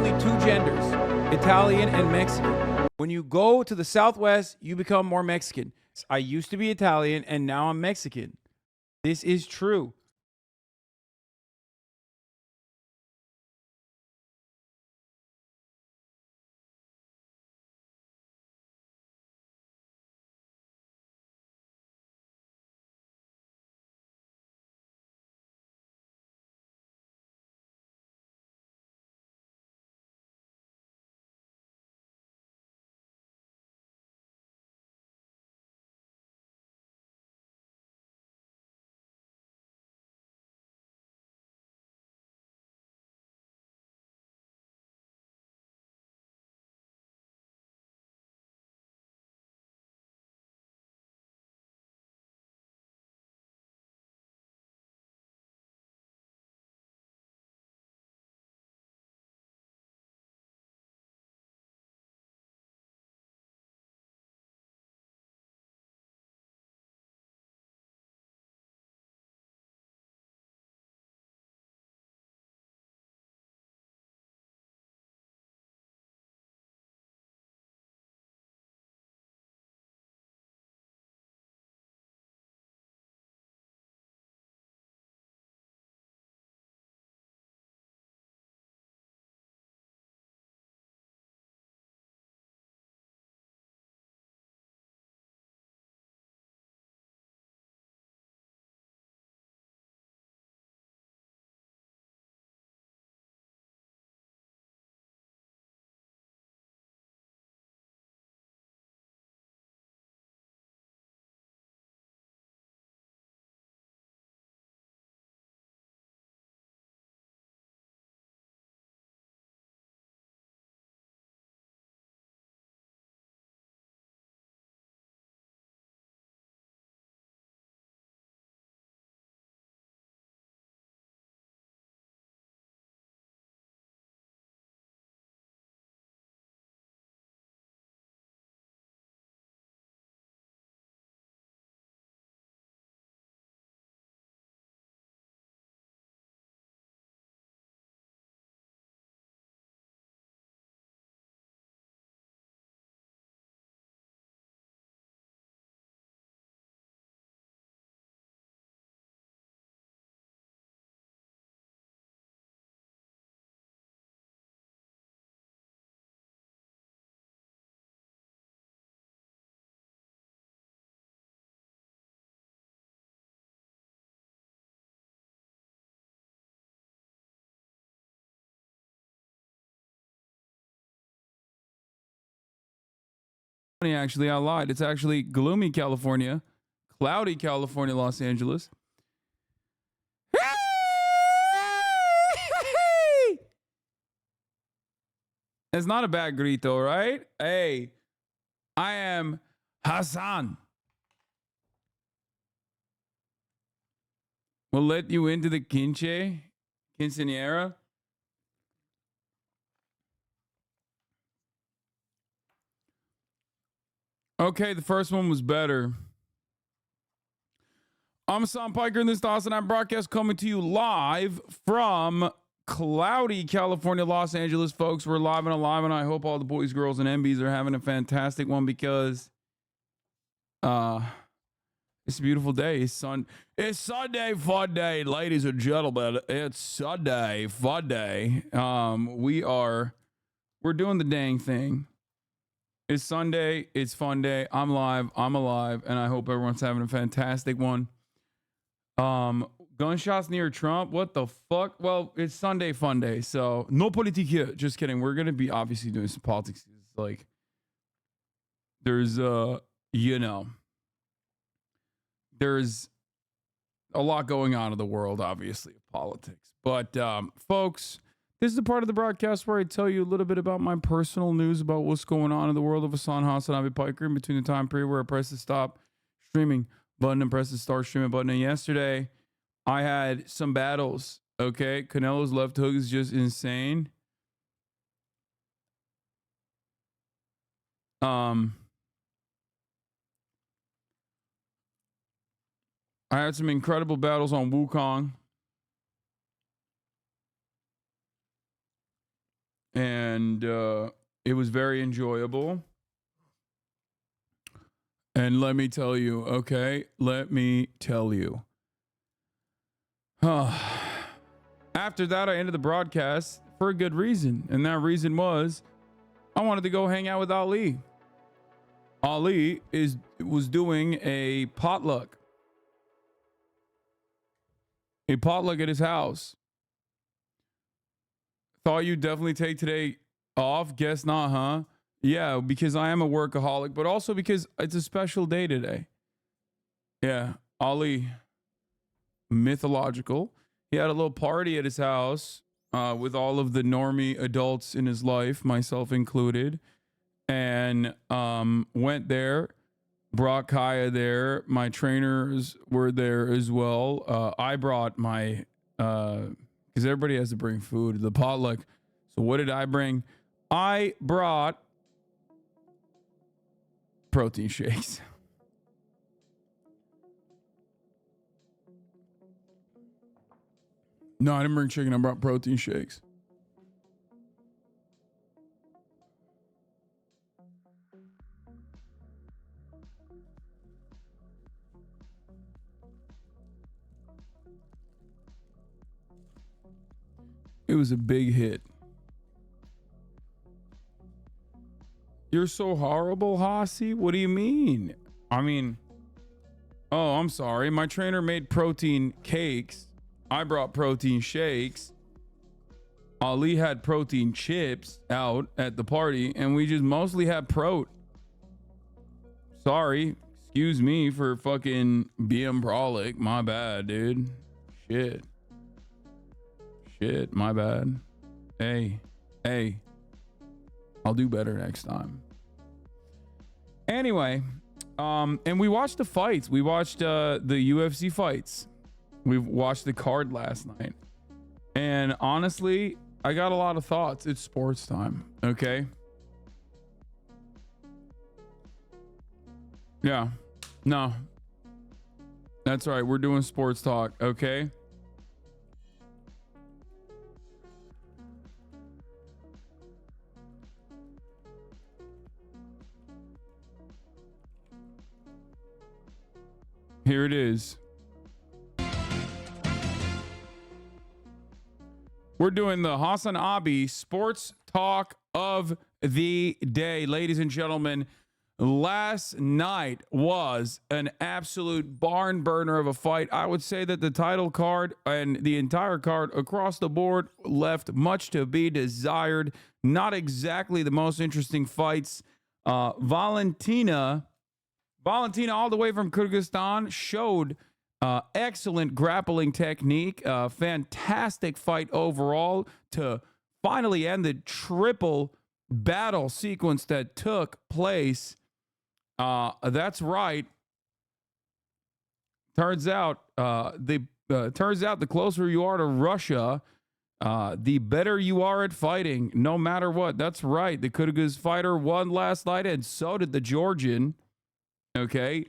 only two genders, Italian and Mexican. When you go to the Southwest, you become more Mexican. I used to be Italian and now I'm Mexican. This is true. Actually, I lied. It's actually gloomy California, cloudy California, Los Angeles. It's not a bad grito, right? Hey, I am Hasan. We'll let you into the quinceañera. Okay, the first one was better. I'm Hasan Piker, and this is the Hasan Abi broadcast coming to you live from cloudy California, Los Angeles, folks. We're live and alive, and I hope all the boys, girls, and MBs are having a fantastic one because it's a beautiful day. It's Sunday fun day, ladies and gentlemen. It's Sunday fun day. We're doing the dang thing. It's Sunday. It's fun day. I'm live. I'm alive, and I hope everyone's having a fantastic one. Gunshots near Trump. What the fuck? Well, it's Sunday fun day, so no politique here. Just kidding. We're gonna be obviously doing some politics. It's like there's there's a lot going on in the world, obviously, of politics. But folks, this is the part of the broadcast where I tell you a little bit about my personal news about what's going on in the world of Hasan Abi Piker in between the time period where I press the stop streaming button and press the start streaming button. And yesterday, I had some battles. Okay, Canelo's left hook is just insane. I had some incredible battles on Wukong. and it was very enjoyable. And let me tell you, okay, let me tell you. After that, I ended the broadcast for a good reason, and that reason was I wanted to go hang out with Ali. Ali was doing a potluck at his house. Thought you'd definitely take today off. Guess not, huh? Yeah, because I am a workaholic, but also because it's a special day today. Yeah, Ali, mythological. He had a little party at his house with all of the normie adults in his life, myself included, and went there. Brought Kaya there. My trainers were there as well. I brought my, because everybody has to bring food, the potluck. So what did I bring? I brought protein shakes. No, I didn't bring chicken. I brought protein shakes. It was a big hit. You're so horrible, Hasi? What do you mean? I mean, oh, I'm sorry. My trainer made protein cakes. I brought protein shakes. Ali had protein chips out at the party, and we just mostly had prot. Sorry. Excuse me for fucking being brolic. My bad, dude. Shit, my bad. Hey. I'll do better next time. Anyway, and we watched the fights. We watched the UFC fights. We watched the card last night. And honestly, I got a lot of thoughts. It's sports time, okay? Yeah. No. That's right. We're doing sports talk, okay? Here it is. We're doing the Hasan Abi sports talk of the day. Ladies and gentlemen, last night was an absolute barn burner of a fight. I would say that the title card and the entire card across the board left much to be desired. Not exactly the most interesting fights. Valentina, all the way from Kyrgyzstan, showed excellent grappling technique. Fantastic fight overall to finally end the triple battle sequence that took place. That's right. Turns out the closer you are to Russia, the better you are at fighting, no matter what. That's right. The Kyrgyz fighter won last night, and so did the Georgian. Okay.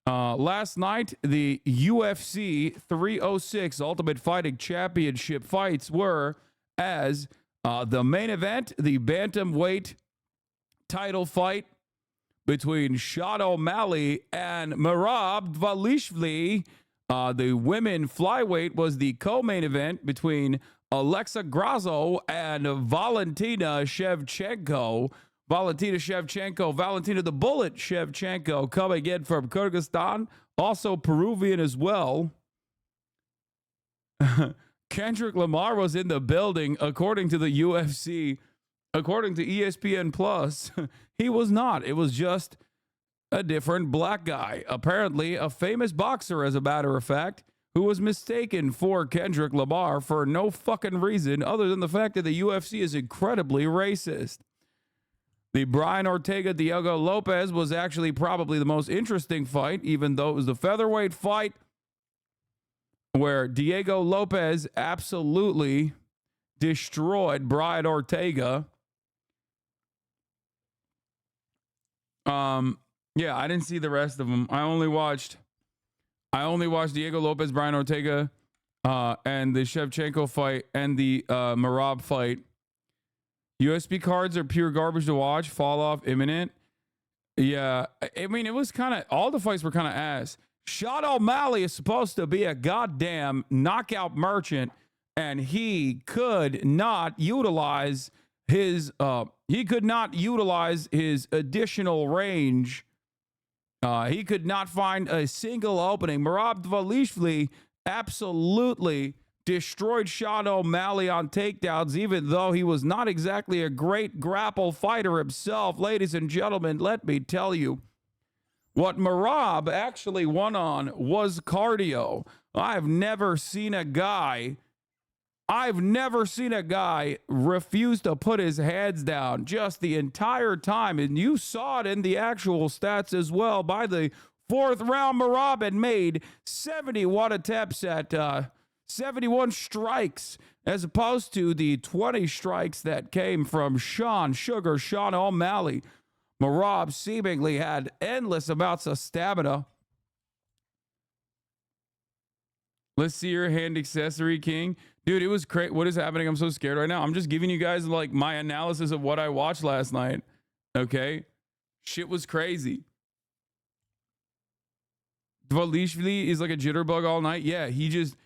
Last night, the UFC 306 Ultimate Fighting Championship fights were as the main event, the bantamweight title fight between Sean O'Malley and Merab Dvalishvili. The women flyweight was the co-main event between Alexa Grasso and Valentina Shevchenko. Valentina the Bullet Shevchenko, coming in from Kyrgyzstan, also Peruvian as well. Kendrick Lamar was in the building, according to the UFC. According to ESPN Plus, he was not. It was just a different black guy, apparently a famous boxer, as a matter of fact, who was mistaken for Kendrick Lamar for no fucking reason other than the fact that the UFC is incredibly racist. The Brian Ortega-Diego Lopez was actually probably the most interesting fight, even though it was the featherweight fight where Diego Lopez absolutely destroyed Brian Ortega. Yeah, I didn't see the rest of them. I only watched Diego Lopez, Brian Ortega, and the Shevchenko fight and the Merab fight. USB cards are pure garbage to watch. Fall off imminent. Yeah, I mean, it was kind of, all the fights were kind of ass. Sean O'Malley is supposed to be a goddamn knockout merchant, and he could not utilize his additional range. He could not find a single opening. Merab Dvalishvili absolutely destroyed Sean O'Malley on takedowns, even though he was not exactly a great grapple fighter himself. Ladies and gentlemen, let me tell you, what Merab actually won on was cardio. I've never seen a guy refuse to put his hands down just the entire time. And you saw it in the actual stats as well. By the fourth round, Merab had made 71 attempts at 71 strikes, as opposed to the 20 strikes that came from Sean O'Malley. Merab seemingly had endless amounts of stamina. Let's see your hand accessory, King. Dude, it was crazy. What is happening? I'm so scared right now. I'm just giving you guys like my analysis of what I watched last night. Okay? Shit was crazy. Dvalishvili is like a jitterbug all night. Yeah, he just...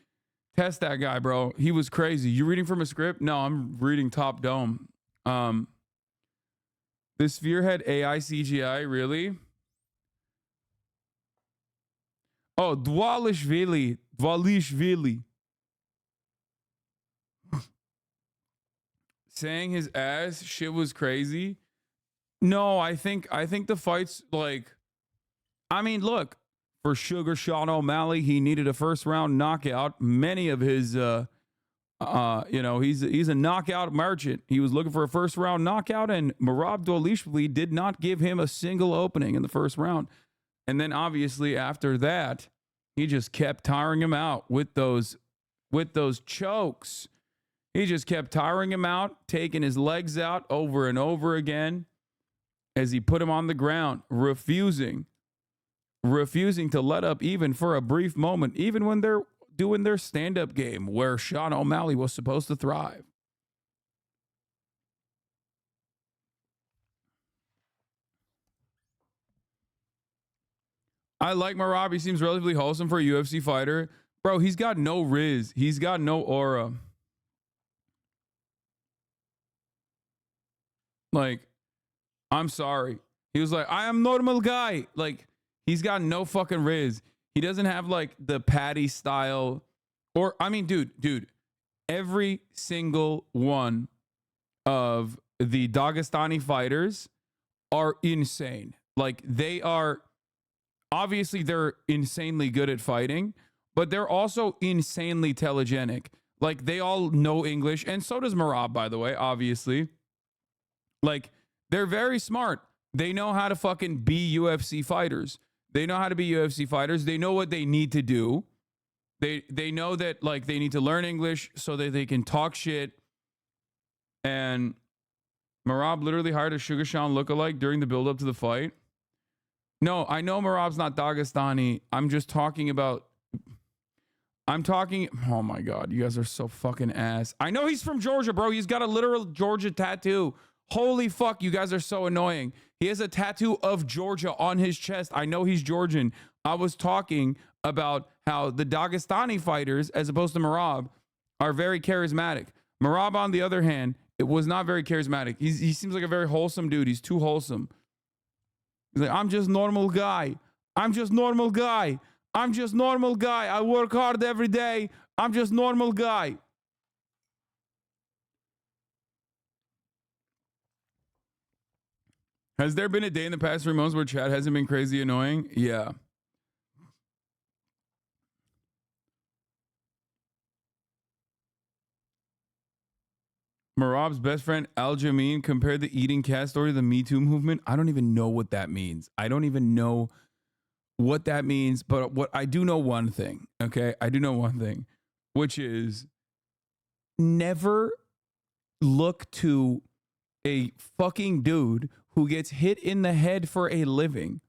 Test that guy, bro. He was crazy. You reading from a script? No, I'm reading Top Dome. The Sphere had AI CGI, really? Oh, Dvalishvili. Saying his ass shit was crazy. No, I think the fight's like, I mean, look, for Sugar Sean O'Malley, he needed a first round knockout. Many of his, he's a knockout merchant. He was looking for a first round knockout, and Merab Dvalishvili did not give him a single opening in the first round. And then obviously after that, he just kept tiring him out with those chokes. He just kept tiring him out, taking his legs out over and over again as he put him on the ground, refusing to let up even for a brief moment, even when they're doing their stand-up game where Sean O'Malley was supposed to thrive. I like Merab. He seems relatively wholesome for a UFC fighter. Bro, he's got no riz. He's got no aura. Like, I'm sorry. He was like, I am normal guy. Like, he's got no fucking riz. He doesn't have like the Patty style, or I mean, dude, every single one of the Dagestani fighters are insane. Like, they are, obviously they're insanely good at fighting, but they're also insanely telegenic. Like, they all know English, and so does Merab, by the way, obviously. Like, they're very smart. They know how to fucking be UFC fighters. They know how to be UFC fighters. They know what they need to do. They know that, like, they need to learn English so that they can talk shit. And Merab literally hired a Sugar Sean lookalike during the build-up to the fight. No, I know Merab's not Dagestani. I'm just talking about... Oh my God, you guys are so fucking ass. I know he's from Georgia, bro. He's got a literal Georgia tattoo. Holy fuck, you guys are so annoying. He has a tattoo of Georgia on his chest. I know he's Georgian. I was talking about how the Dagestani fighters, as opposed to Merab, are very charismatic. Merab, on the other hand, it was not very charismatic. He seems like a very wholesome dude. He's too wholesome. He's like, I'm just normal guy. I'm just normal guy. I'm just normal guy. I work hard every day. I'm just normal guy. Has there been a day in the past 3 months where chat hasn't been crazy annoying? Yeah. Merab's best friend Al Jamin compared the eating cat story to the Me Too movement. I don't even know what that means. I don't even know what that means. But what I do know one thing, okay? I do know one thing, which is never look to a fucking dude who gets hit in the head for a living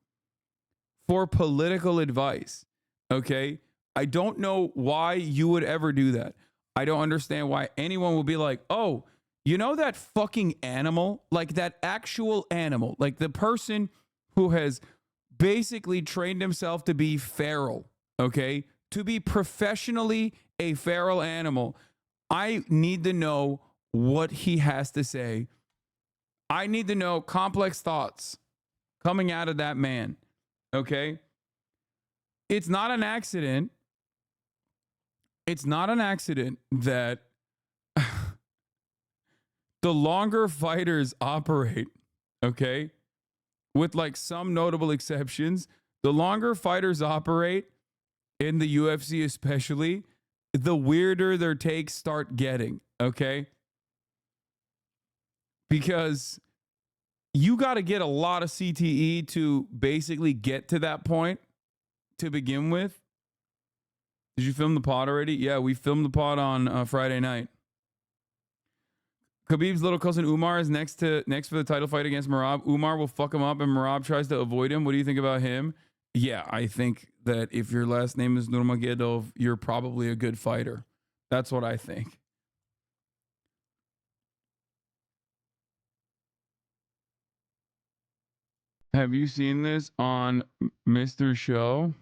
for political advice, okay? I don't know why you would ever do that. I don't understand why anyone would be like, oh, You know that fucking animal? Like that actual animal. Like the person who has basically trained himself to be feral, okay? To be professionally a feral animal. I need to know what he has to say. I need to know complex thoughts coming out of that man, okay? It's not an accident. It's not an accident that the longer fighters operate, okay, with like some notable exceptions, the longer fighters operate in the UFC, especially, the weirder their takes start getting, okay? Because you got to get a lot of CTE to basically get to that point to begin with. Did you film the pod already? Yeah, we filmed the pod on Friday night. Khabib's little cousin Umar is next for the title fight against Merab. Umar will fuck him up and Merab tries to avoid him. What do you think about him? Yeah, I think that if your last name is Nurmagomedov, you're probably a good fighter. That's what I think. Have you seen this on Mr. Show?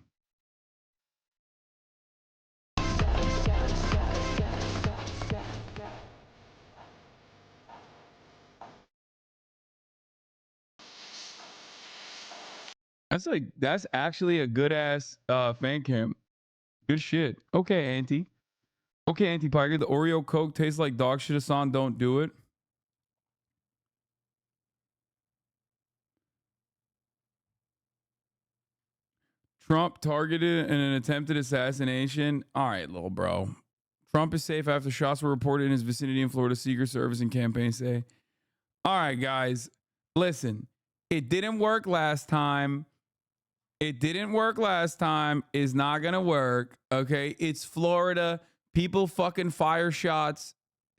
That's actually a good ass fan cam. Good shit. Okay, Auntie. Okay, Auntie Piker. The Oreo Coke tastes like dog shit. Hasan, don't do it. Trump targeted in an attempted assassination. All right, little bro. Trump is safe after shots were reported in his vicinity in Florida. Secret Service and campaign say. All right, guys. Listen, it didn't work last time. It didn't work last time. It's not going to work. Okay. It's Florida. People fucking fire shots,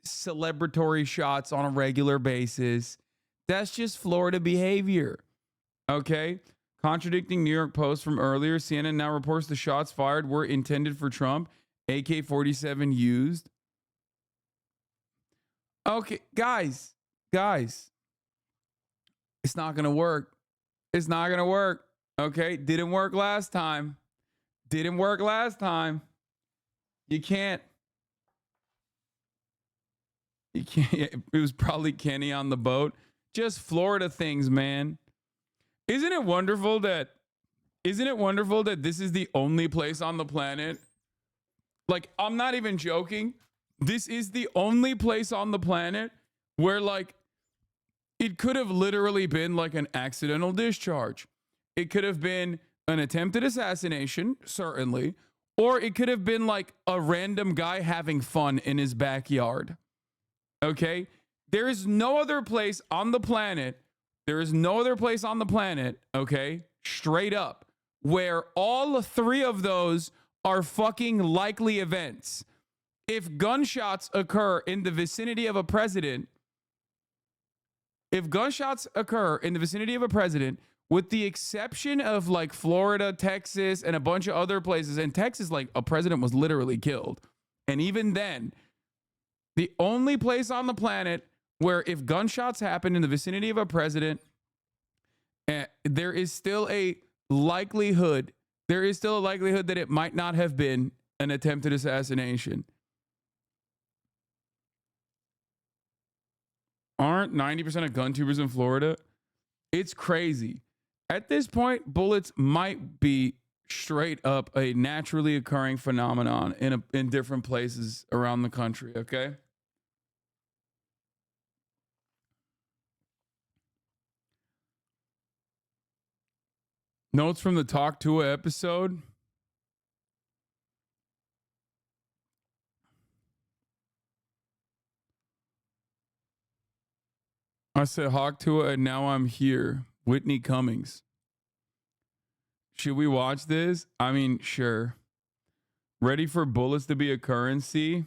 celebratory shots on a regular basis. That's just Florida behavior. Okay. Contradicting New York Post from earlier, CNN now reports the shots fired were intended for Trump. AK-47 used. Okay. Guys. It's not going to work. It's not going to work. Okay, didn't work last time. Didn't work last time. You can't. It was probably Kenny on the boat. Just Florida things, man. Isn't it wonderful that this is the only place on the planet? Like, I'm not even joking. This is the only place on the planet where, like, it could have literally been like an accidental discharge. It could have been an attempted assassination, certainly, or it could have been like a random guy having fun in his backyard. Okay? There is no other place on the planet, okay, straight up, where all three of those are fucking likely events. If gunshots occur in the vicinity of a president, with the exception of like Florida, Texas, and a bunch of other places, and Texas, like a president was literally killed. And even then, the only place on the planet where if gunshots happen in the vicinity of a president, there is still a likelihood that it might not have been an attempted assassination. Aren't 90% of gun tubers in Florida? It's crazy. At this point, bullets might be straight up a naturally occurring phenomenon in different places around the country, okay? Notes from the Talk to episode. I said Hawk Tua and now I'm here. Whitney Cummings. Should we watch this? I mean, sure. Ready for bullets to be a currency?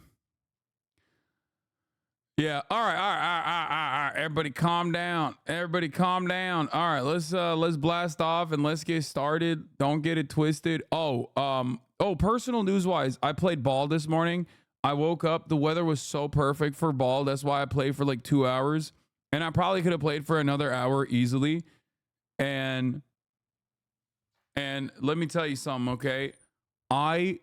Yeah. All right. Everybody calm down. All right, let's blast off and let's get started. Don't get it twisted. Personal news wise, I played ball this morning. I woke up, the weather was so perfect for ball. That's why I played for like 2 hours. And I probably could have played for another hour easily. And let me tell you something, okay? I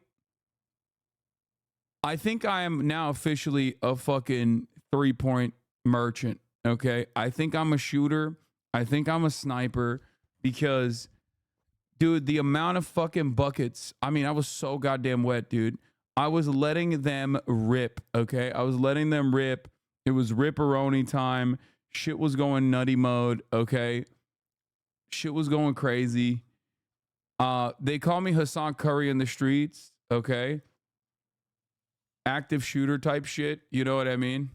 think I am now officially a fucking 3-point merchant, okay? I think I'm a shooter. I think I'm a sniper because, dude, the amount of fucking buckets. I mean, I was so goddamn wet, dude. I was letting them rip, okay? I was letting them rip. It was ripperoni time. Shit was going nutty mode, okay? Shit was going crazy. They call me Hasan Curry in the streets, okay? Active shooter type shit, you know what I mean?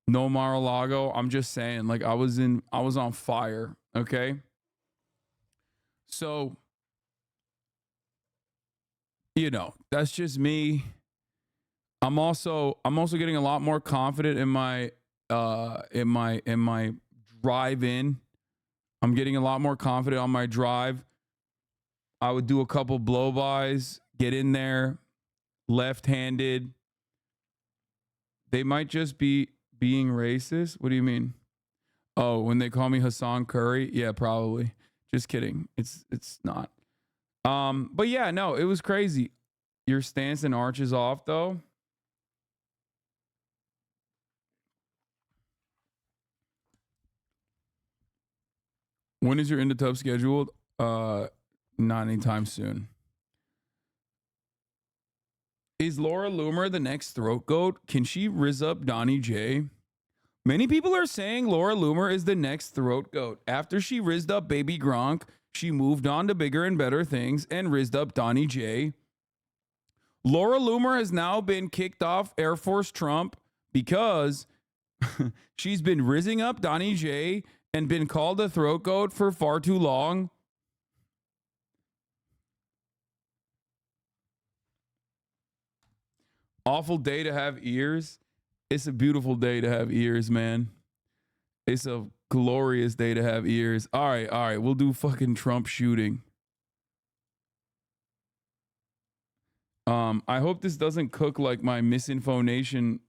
No Mar-a-Lago. I'm just saying, like I was on fire, okay? So, you know, that's just me. I'm also getting a lot more confident in my drive in. I'm getting a lot more confident on my drive. I would do a couple blow-bys, get in there, left-handed. They might just be being racist. What do you mean? Oh, when they call me Hasan Curry? Yeah, probably. Just kidding. It's not. But yeah, no, it was crazy. Your stance and arches off though. When is your into tub scheduled? Not anytime soon. Is Laura Loomer the next throat goat? Can she riz up Donnie J? Many people are saying Laura Loomer is the next throat goat. After she rizzed up Baby Gronk, she moved on to bigger and better things and rizzed up Donnie J. Laura Loomer has now been kicked off Air Force Trump because she's been rizzing up Donnie J and been called a throat goat for far too long. Awful day to have ears. It's a beautiful day to have ears, man. It's a glorious day to have ears. All right. We'll do fucking Trump shooting. I hope this doesn't cook like my Misinfo Nation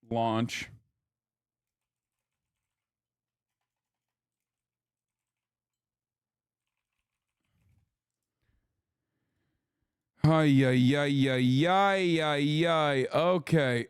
launch. Ay. Okay.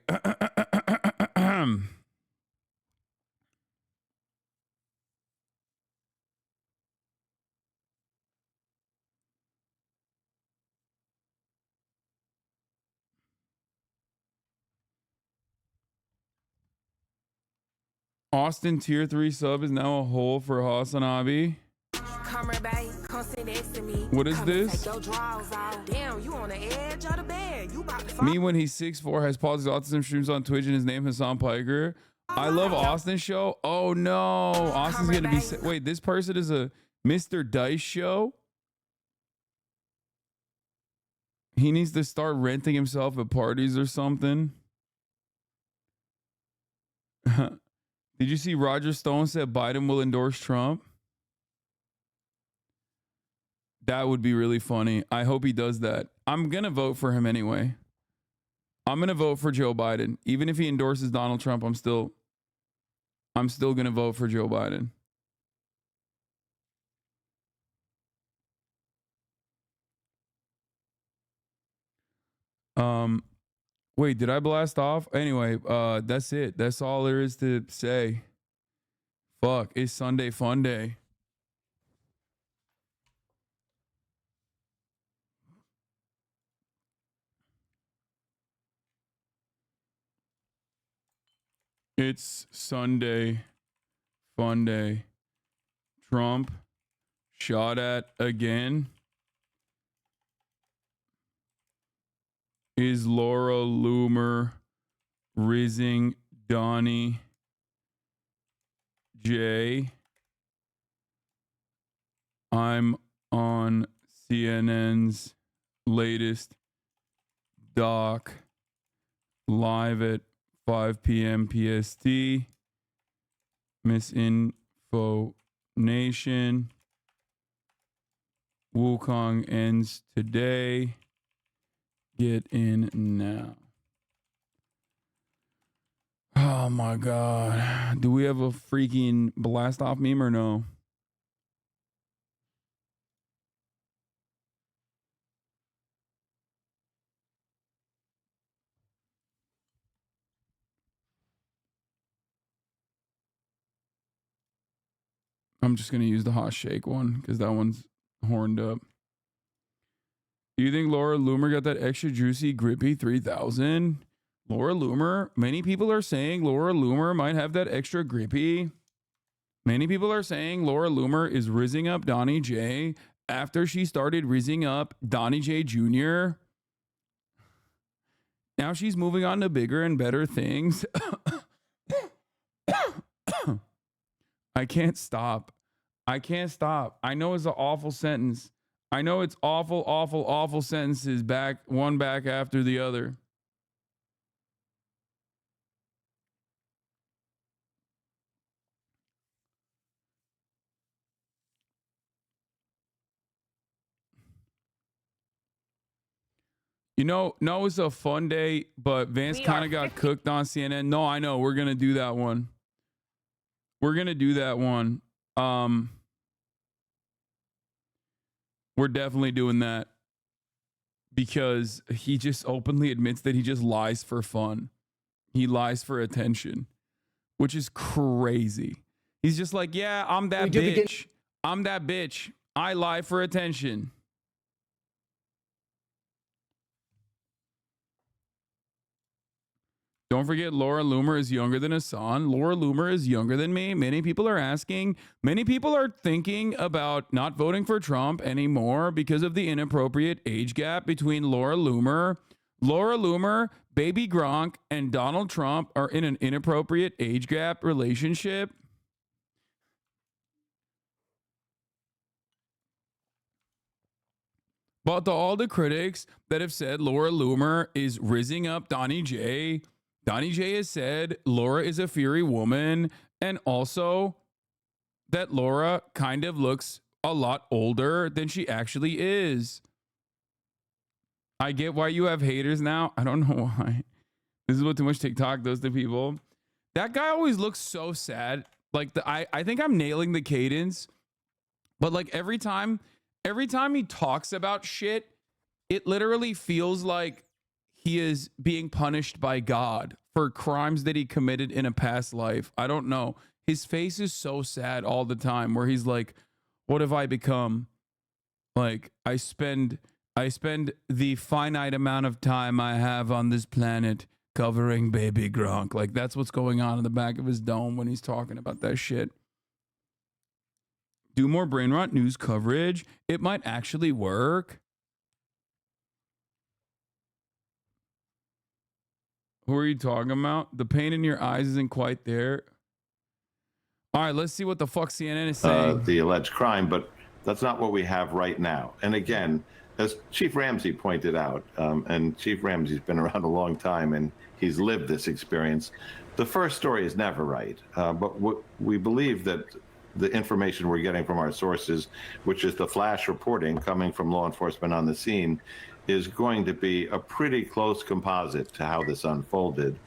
Austin tier 3 sub is now a hole for Hasan Abi. What is this? Damn, you on the edge of the bed. You about to Me when he's 6'4", has paused his autism streams on Twitch and his name is Hassan Piker. I love Austin's show. Oh no, Austin's gonna be. Wait, this person is a Mr. Dice show. He needs to start renting himself at parties or something. Did you see Roger Stone said Biden will endorse Trump? That would be really funny. I hope he does that. I'm going to vote for him anyway. I'm going to vote for Joe Biden. Even if he endorses Donald Trump, I'm still going to vote for Joe Biden. Wait, did I blast off? Anyway, that's it. That's all there is to say. Fuck, it's Sunday Funday. It's Sunday Funday. Trump shot at again. Is Laura Loomer rizzing Donnie J? I'm on CNN's latest doc live at 5 p.m. PST. Misinfo Nation. Wukong ends today. Get in now. my God. Do we have a freaking blast off meme or no? I'm just going to use the hot shake one because that one's horned up. Do you think Laura Loomer got that extra juicy grippy 3000? Laura Loomer? Many people are saying Laura Loomer might have that extra grippy. Many people are saying Laura Loomer is rizzing up Donnie J after she started rizzing up Donnie J Jr. Now she's moving on to bigger and better things. I can't stop. I can't stop. I know it's an awful sentence. I know it's awful, awful, awful sentences back after the other. You know, no, it's a fun day, but Vance kind of got cooked on CNN. No, I know. We're going to do that one. We're going to do that one. We're definitely doing that because he just openly admits that he just lies for fun. He lies for attention, which is crazy. He's just like, yeah, I'm that bitch. I'm that bitch. I lie for attention. Don't forget, Laura Loomer is younger than Hasan. Laura Loomer is younger than me. Many people are asking. Many people are thinking about not voting for Trump anymore because of the inappropriate age gap between Laura Loomer. Laura Loomer, Baby Gronk, and Donald Trump are in an inappropriate age gap relationship. But to all the critics that have said Laura Loomer is rizzing up Donnie J, Donnie J has said Laura is a fiery woman, and also that Laura kind of looks a lot older than she actually is. I get why you have haters now. I don't know why. This is what too much TikTok does to people. That guy always looks so sad. Like I think I'm nailing the cadence, but like every time he talks about shit, it literally feels like he is being punished by God for crimes that he committed in a past life. I don't know. His face is so sad all the time where he's like, what have I become? Like I spend the finite amount of time I have on this planet covering Baby Gronk. Like that's what's going on in the back of his dome when he's talking about that shit. Do more brain rot news coverage. It might actually work. Who are you talking about? The pain in your eyes isn't quite there. All right, let's see what the fuck CNN is saying. The alleged crime, but that's not what we have right now. And again, as Chief Ramsey pointed out, and Chief Ramsey's been around a long time and he's lived this experience, the first story is never right. But we believe that the information we're getting from our sources, which is the flash reporting coming from law enforcement on the scene, is going to be a pretty close composite to how this unfolded.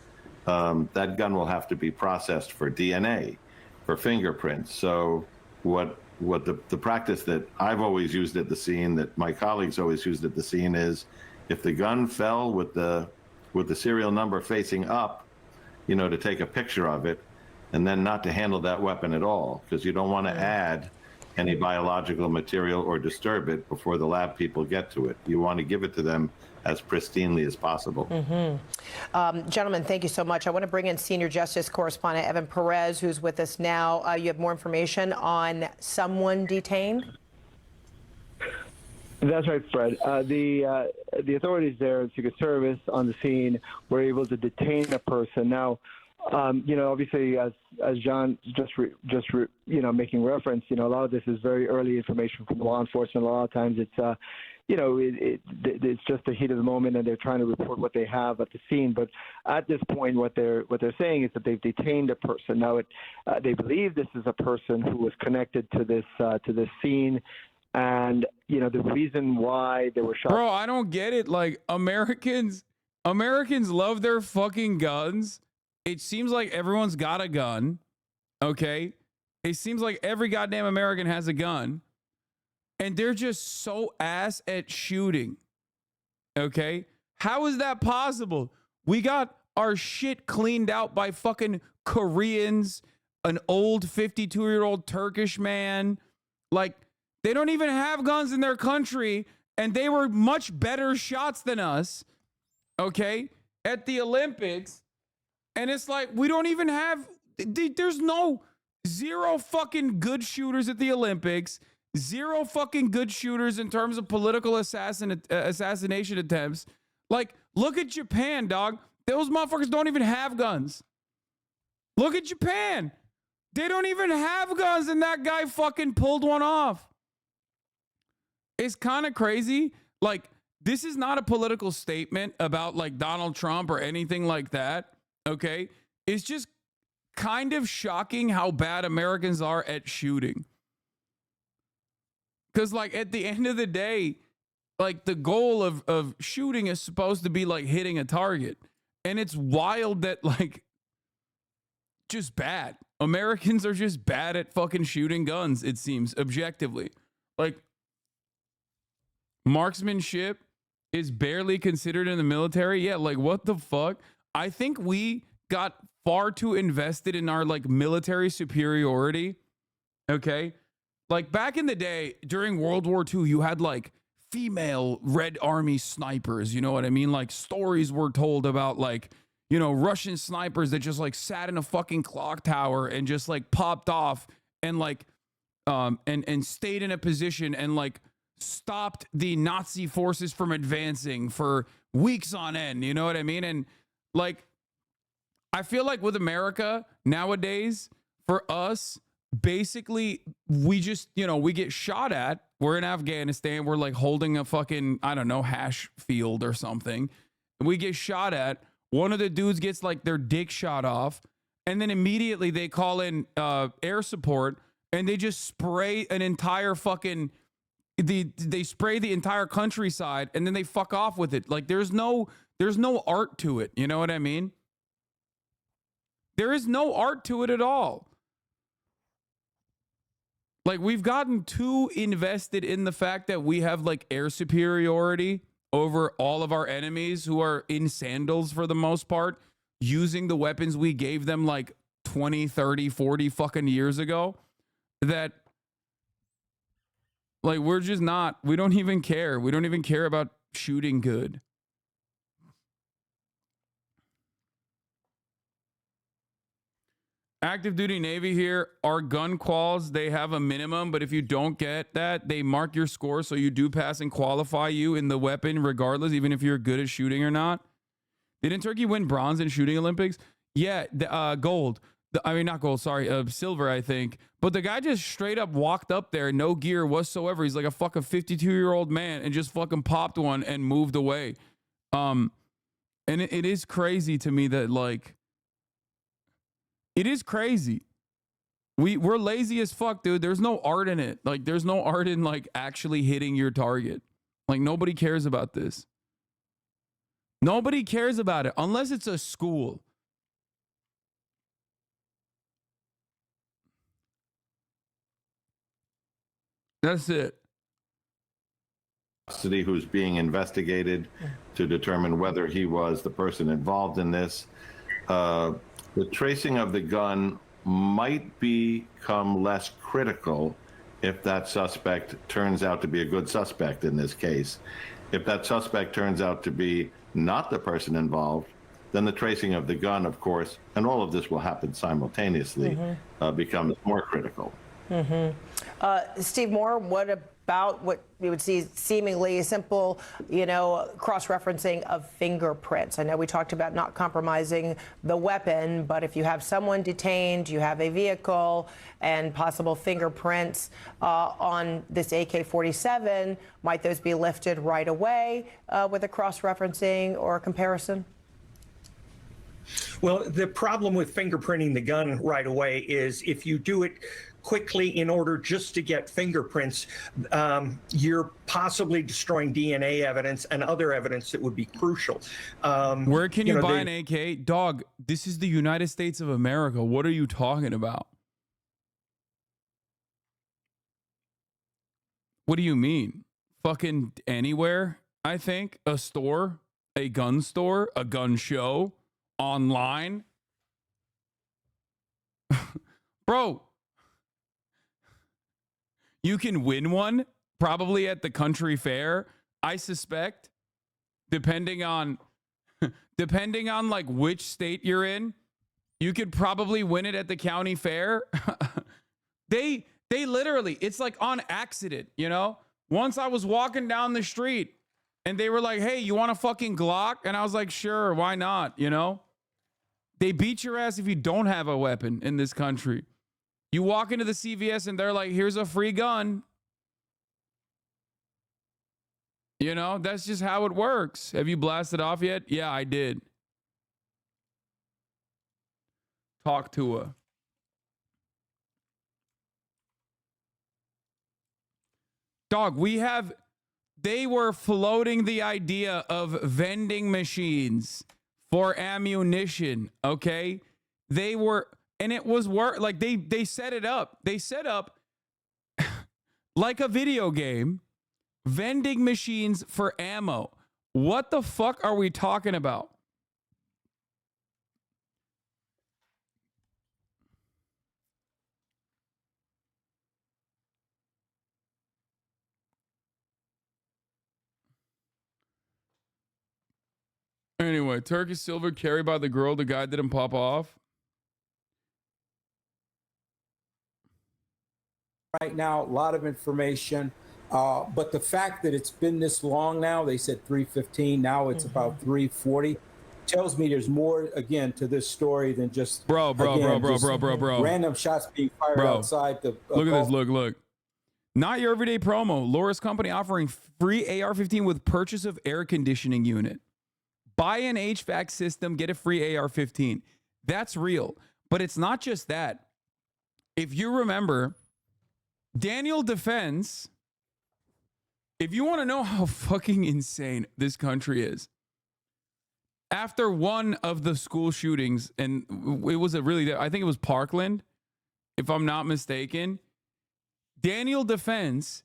That gun will have to be processed for DNA, for fingerprints. So what the practice that I've always used at the scene, that my colleagues always used at the scene, is if the gun fell with the serial number facing up, to take a picture of it, and then not to handle that weapon at all, because you don't want to add any biological material or disturb it before the lab people get to it. You want to give it to them as pristinely as possible. Gentlemen, thank you so much. I want to bring in senior justice correspondent Evan Perez, who's with us now. You have more information on someone detained? That's right, Fred. The authorities there, Secret Service, on the scene, were able to detain a person. Now, obviously, as John just making reference, a lot of this is very early information from law enforcement. A lot of times it's, it's just the heat of the moment, and they're trying to report what they have at the scene. But at this point, what they're saying is that they've detained a person. Now, they believe this is a person who was connected to this scene. And, the reason why they were shot. Bro, I don't get it. Like, Americans love their fucking guns. it seems like everyone's got a gun. Okay. It seems like every goddamn American has a gun. And they're just so ass at shooting. Okay. How is that possible? We got our shit cleaned out by fucking Koreans, an old 52-year-old Turkish man. Like, they don't even have guns in their country, and they were much better shots than us, okay, at the Olympics. And it's like, we don't even have, there's zero fucking good shooters at the Olympics, zero fucking good shooters in terms of political assassination attempts. Like, look at Japan, dog. Those motherfuckers don't even have guns. Look at Japan. They don't even have guns, and that guy fucking pulled one off. It's kind of crazy. Like, this is not a political statement about like Donald Trump or anything like that. Okay. It's just kind of shocking how bad Americans are at shooting. Because like at the end of the day, like the goal of shooting is supposed to be like hitting a target. And it's wild that like just bad. Americans are just bad at fucking shooting guns, it seems, objectively. Like, marksmanship is barely considered in the military. Yeah, like what the fuck? I think we got far too invested in our like military superiority. Okay? Like back in the day during World War II, you had like female Red Army snipers, you know what I mean? Like stories were told about like, you know, Russian snipers that just like sat in a fucking clock tower and just like popped off and like and stayed in a position and like stopped the Nazi forces from advancing for weeks on end, you know what I mean? And like I feel like with America nowadays, for us, basically we just, you know, we get shot at. We're in Afghanistan, we're like holding a fucking, I don't know, hash field or something. We get shot at. One of the dudes gets like their dick shot off, and then immediately they call in air support, and they just spray an entire fucking they spray the entire countryside, and then they fuck off with it. Like there's no art to it. You know what I mean? There is no art to it at all. Like we've gotten too invested in the fact that we have like air superiority over all of our enemies who are in sandals for the most part, using the weapons we gave them like 20, 30, 40 fucking years ago, that like we're just not, we don't even care. We don't even care about shooting good. Active duty Navy here. Our gun quals, they have a minimum, but if you don't get that, they mark your score so you do pass and qualify you in the weapon regardless, even if you're good at shooting or not. Didn't Turkey win bronze in shooting Olympics? Yeah, gold. Not gold, sorry, silver, I think. But the guy just straight up walked up there, no gear whatsoever. He's like a fucking 52-year-old man and just fucking popped one and moved away. And it is crazy to me that like, it is crazy. We're lazy as fuck, dude. There's no art in it. Like, there's no art in like actually hitting your target. Like, nobody cares about this. Nobody cares about it unless it's a school. That's it. Custody who's being investigated to determine whether he was the person involved in this. The tracing of the gun might become less critical if that suspect turns out to be a good suspect in this case. If that suspect turns out to be not the person involved, then the tracing of the gun, of course, and all of this will happen simultaneously, becomes more critical. Steve Moore, what about what we would see seemingly simple, you know, cross-referencing of fingerprints? I know we talked about not compromising the weapon, but if you have someone detained, you have a vehicle and possible fingerprints on this AK-47, might those be lifted right away with a cross-referencing or a comparison? Well, the problem with fingerprinting the gun right away is if you do it quickly in order just to get fingerprints, you're possibly destroying DNA evidence and other evidence that would be crucial. Where can you buy an AK? Dog, this is the United States of America. What are you talking about? What do you mean? Fucking anywhere, I think. A store, a gun store, a gun show, online. Bro, you can win one probably at the country fair, I suspect, depending on like which state you're in. You could probably win it at the county fair. They literally, it's like on accident, you know? Once I was walking down the street and they were like, "Hey, you want a fucking Glock?" And I was like, "Sure, why not?" You know? They beat your ass if you don't have a weapon in this country. You walk into the CVS and they're like, "Here's a free gun." You know, that's just how it works. Have you blasted off yet? Yeah, I did. Talk to her. Dog, they were floating the idea of vending machines for ammunition, okay? They were, and it was like they set it up. They set up like a video game, vending machines for ammo. What the fuck are we talking about? Anyway, Turkish silver carried by the girl. The guy didn't pop off. Right now, a lot of information. But the fact that it's been this long now, they said 3:15, now it's about 3:40, tells me there's more, again, to this story than just bro. Random shots being fired outside the. Look at this. Look. Not your everyday promo. Laura's company offering free AR-15 with purchase of air conditioning unit. Buy an HVAC system, get a free AR-15. That's real. But it's not just that. If you remember, Daniel Defense, if you want to know how fucking insane this country is, after one of the school shootings, and it was I think it was Parkland, if I'm not mistaken, Daniel Defense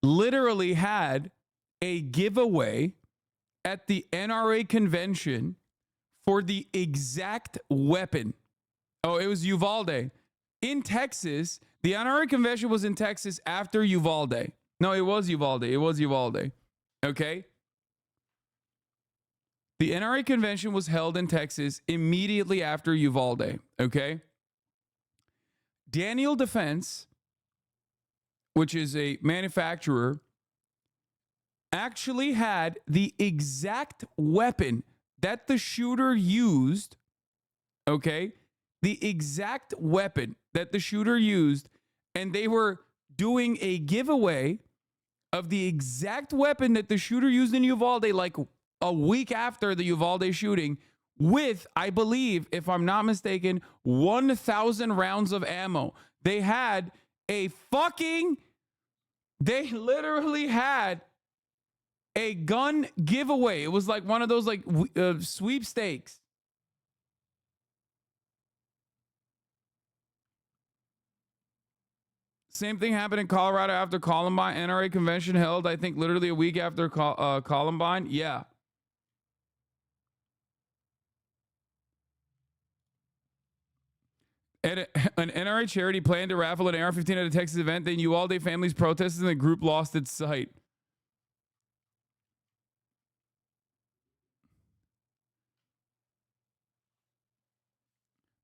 literally had a giveaway at the NRA convention for the exact weapon. Oh, it was Uvalde. In Texas, the NRA convention was in Texas after Uvalde. No, it was Uvalde. It was Uvalde. Okay? The NRA convention was held in Texas immediately after Uvalde. Okay? Daniel Defense, which is a manufacturer, actually had the exact weapon that the shooter used, okay? The exact weapon that the shooter used, and they were doing a giveaway of the exact weapon that the shooter used in Uvalde like a week after the Uvalde shooting with, I believe, if I'm not mistaken, 1,000 rounds of ammo. They literally had a gun giveaway. It was like one of those like sweepstakes. Same thing happened in Colorado after Columbine. NRA convention held, I think, literally a week after Columbine. Yeah. An NRA charity planned to raffle an AR-15 at a Texas event. Then Uvalde families protested and the group lost its sight.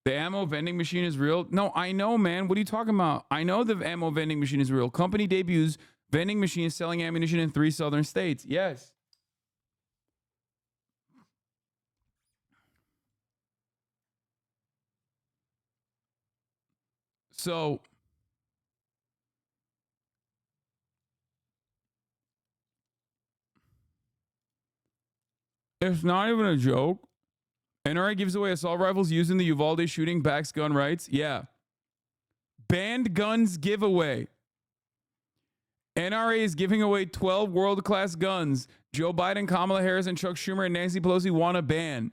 The ammo vending machine is real. No, I know, man. What are you talking about? I know the ammo vending machine is real. Company debuts vending machines selling ammunition in 3 southern states. Yes. So it's not even a joke. NRA gives away assault rifles used in the Uvalde shooting, backs gun rights. Yeah. Banned guns giveaway. NRA is giving away 12 world-class guns. Joe Biden, Kamala Harris, and Chuck Schumer and Nancy Pelosi want a ban.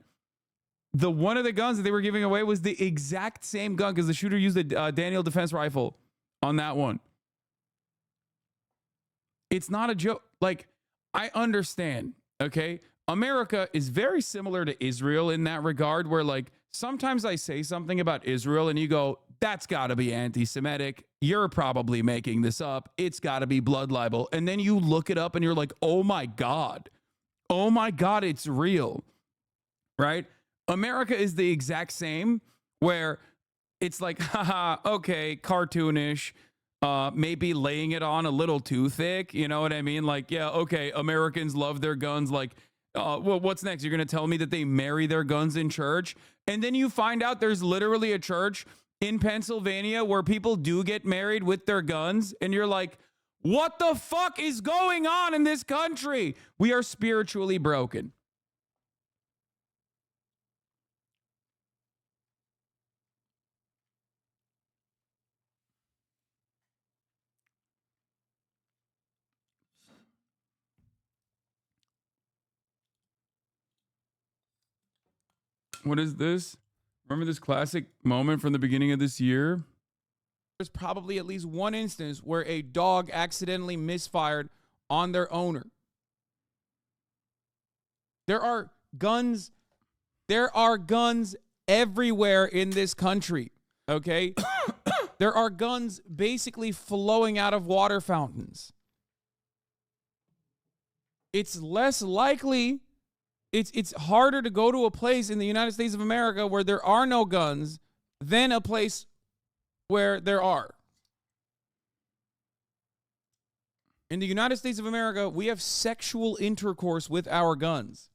One of the guns that they were giving away was the exact same gun because the shooter used a Daniel defense rifle on that one. It's not a joke. Like, I understand, okay? America is very similar to Israel in that regard, where, like, sometimes I say something about Israel and you go, that's got to be anti-Semitic. You're probably making this up. It's got to be blood libel. And then you look it up and you're like, oh my God. Oh my God, it's real. Right? America is the exact same, where it's like, haha, okay, cartoonish, maybe laying it on a little too thick. You know what I mean? Like, yeah, okay, Americans love their guns. Like, well, what's next? You're going to tell me that they marry their guns in church? And then you find out there's literally a church in Pennsylvania where people do get married with their guns. And you're like, what the fuck is going on in this country? We are spiritually broken. What is this? Remember this classic moment from the beginning of this year? There's probably at least one instance where a dog accidentally misfired on their owner. There are guns everywhere in this country, okay? There are guns basically flowing out of water fountains. It's less likely, it's harder to go to a place in the United States of America where there are no guns than a place where there are. In the United States of America, we have sexual intercourse with our guns.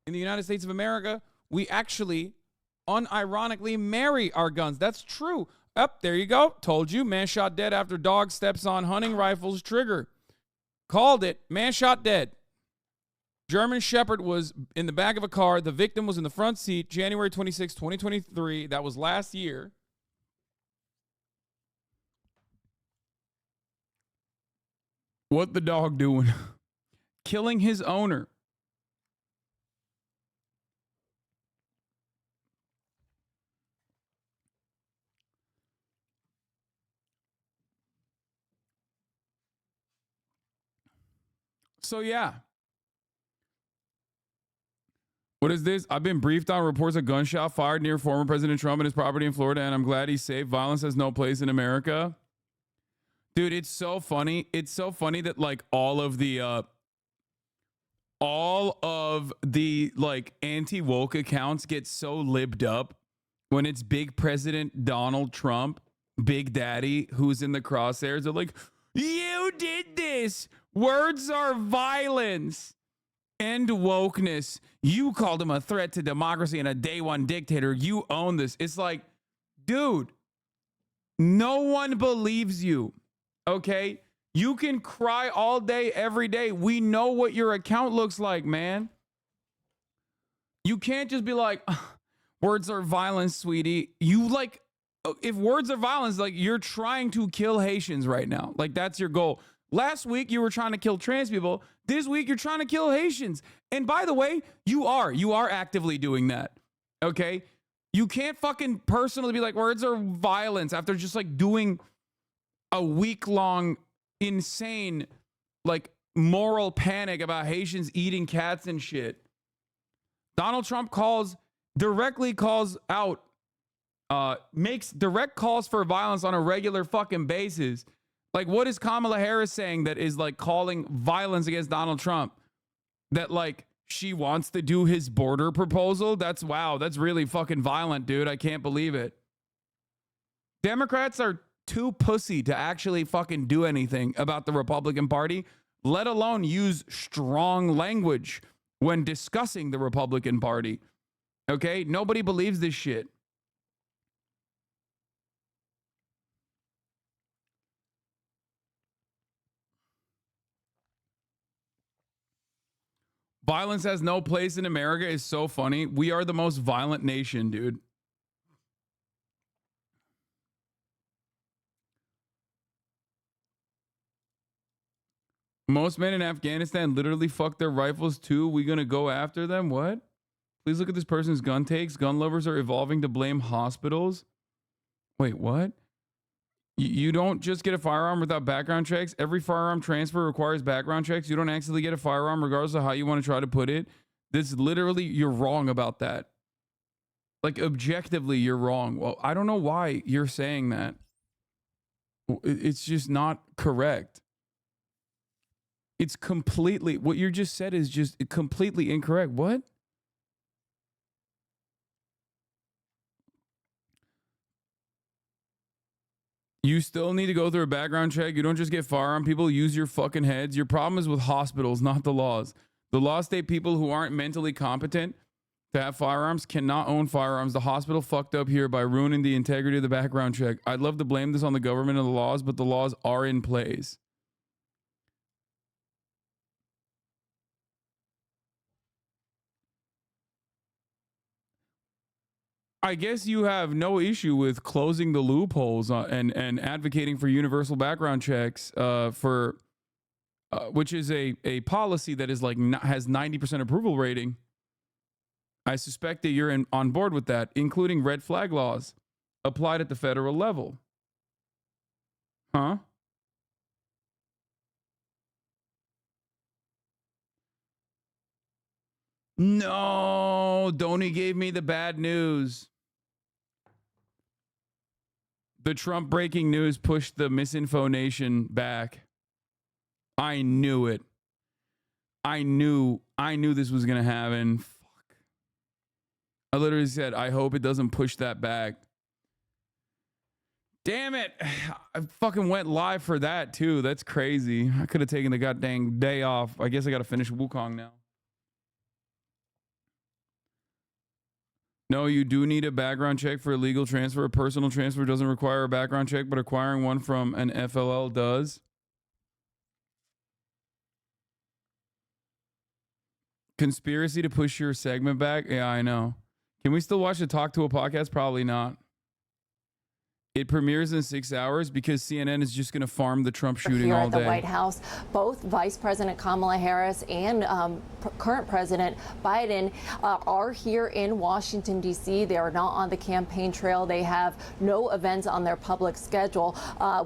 In the United States of America, we actually unironically marry our guns. That's true. Up, there you go. Told you. Man shot dead after dog steps on hunting rifle's trigger. Called it. Man shot dead. German Shepherd was in the back of a car. The victim was in the front seat. January 26, 2023. That was last year. What the dog doing? Killing his owner. So, yeah. What is this? I've been briefed on reports of gunshot fired near former President Trump and his property in Florida, and I'm glad he's safe. Violence has no place in America. Dude, it's so funny. It's so funny that, like, all of the like anti-woke accounts get so libbed up when it's big President Donald Trump, Big Daddy, who's in the crosshairs. They're like, you did this. Words are violence. End wokeness. You called him a threat to democracy and a day one dictator. You own this. It's like, dude, no one believes you. Okay? You can cry all day, every day. We know what your account looks like, man. You can't just be like, words are violence, sweetie. You like, if words are violence, like, you're trying to kill Haitians right now. Like, that's your goal. Last week, you were trying to kill trans people. This week, you're trying to kill Haitians. And by the way, you are actively doing that. Okay? You can't fucking personally be like, words are violence after just like doing a week-long insane, like, moral panic about Haitians eating cats and shit. Donald Trump directly calls out, makes direct calls for violence on a regular fucking basis. Like, what is Kamala Harris saying that is, like, calling violence against Donald Trump? That, like, she wants to do his border proposal? That's really fucking violent, dude. I can't believe it. Democrats are too pussy to actually fucking do anything about the Republican Party, let alone use strong language when discussing the Republican Party. Okay? Nobody believes this shit. Violence has no place in America is so funny. We are the most violent nation, dude. Most men in Afghanistan literally fuck their rifles too. We gonna go after them? What? Please look at this person's gun takes. Gun lovers are evolving to blame hospitals. Wait, what? You don't just get a firearm without background checks. Every firearm transfer requires background checks. You don't accidentally get a firearm regardless of how you want to try to put it. This literally, you're wrong about that. Like, objectively, you're wrong. Well, I don't know why you're saying that. It's just not correct. It's completely, what you just said is just completely incorrect. What? You still need to go through a background check. You don't just get firearm. People use your fucking heads. Your problem is with hospitals, not the laws. The laws state people who aren't mentally competent to have firearms cannot own firearms. The hospital fucked up here by ruining the integrity of the background check. I'd love to blame this on the government and the laws, but the laws are in place. I guess you have no issue with closing the loopholes and advocating for universal background checks which is a policy that is like has 90% approval rating. I suspect that you're on board with that, including red flag laws applied at the federal level. Huh? No, Donnie gave me the bad news. The Trump breaking news pushed the Misinfo Nation back. I knew it. I knew this was going to happen. Fuck. I literally said, I hope it doesn't push that back. Damn it. I fucking went live for that too. That's crazy. I could have taken the goddamn day off. I guess I got to finish Wukong now. No, you do need a background check for a legal transfer. A personal transfer doesn't require a background check, but acquiring one from an FLL does. Conspiracy to push your segment back? Yeah, I know. Can we still watch the Talk to a podcast? Probably not. It premieres in 6 hours because CNN is just going to farm the Trump shooting here all at the day. White House, both Vice President Kamala Harris and current President Biden are here in Washington, D.C. They are not on the campaign trail. They have no events on their public schedule.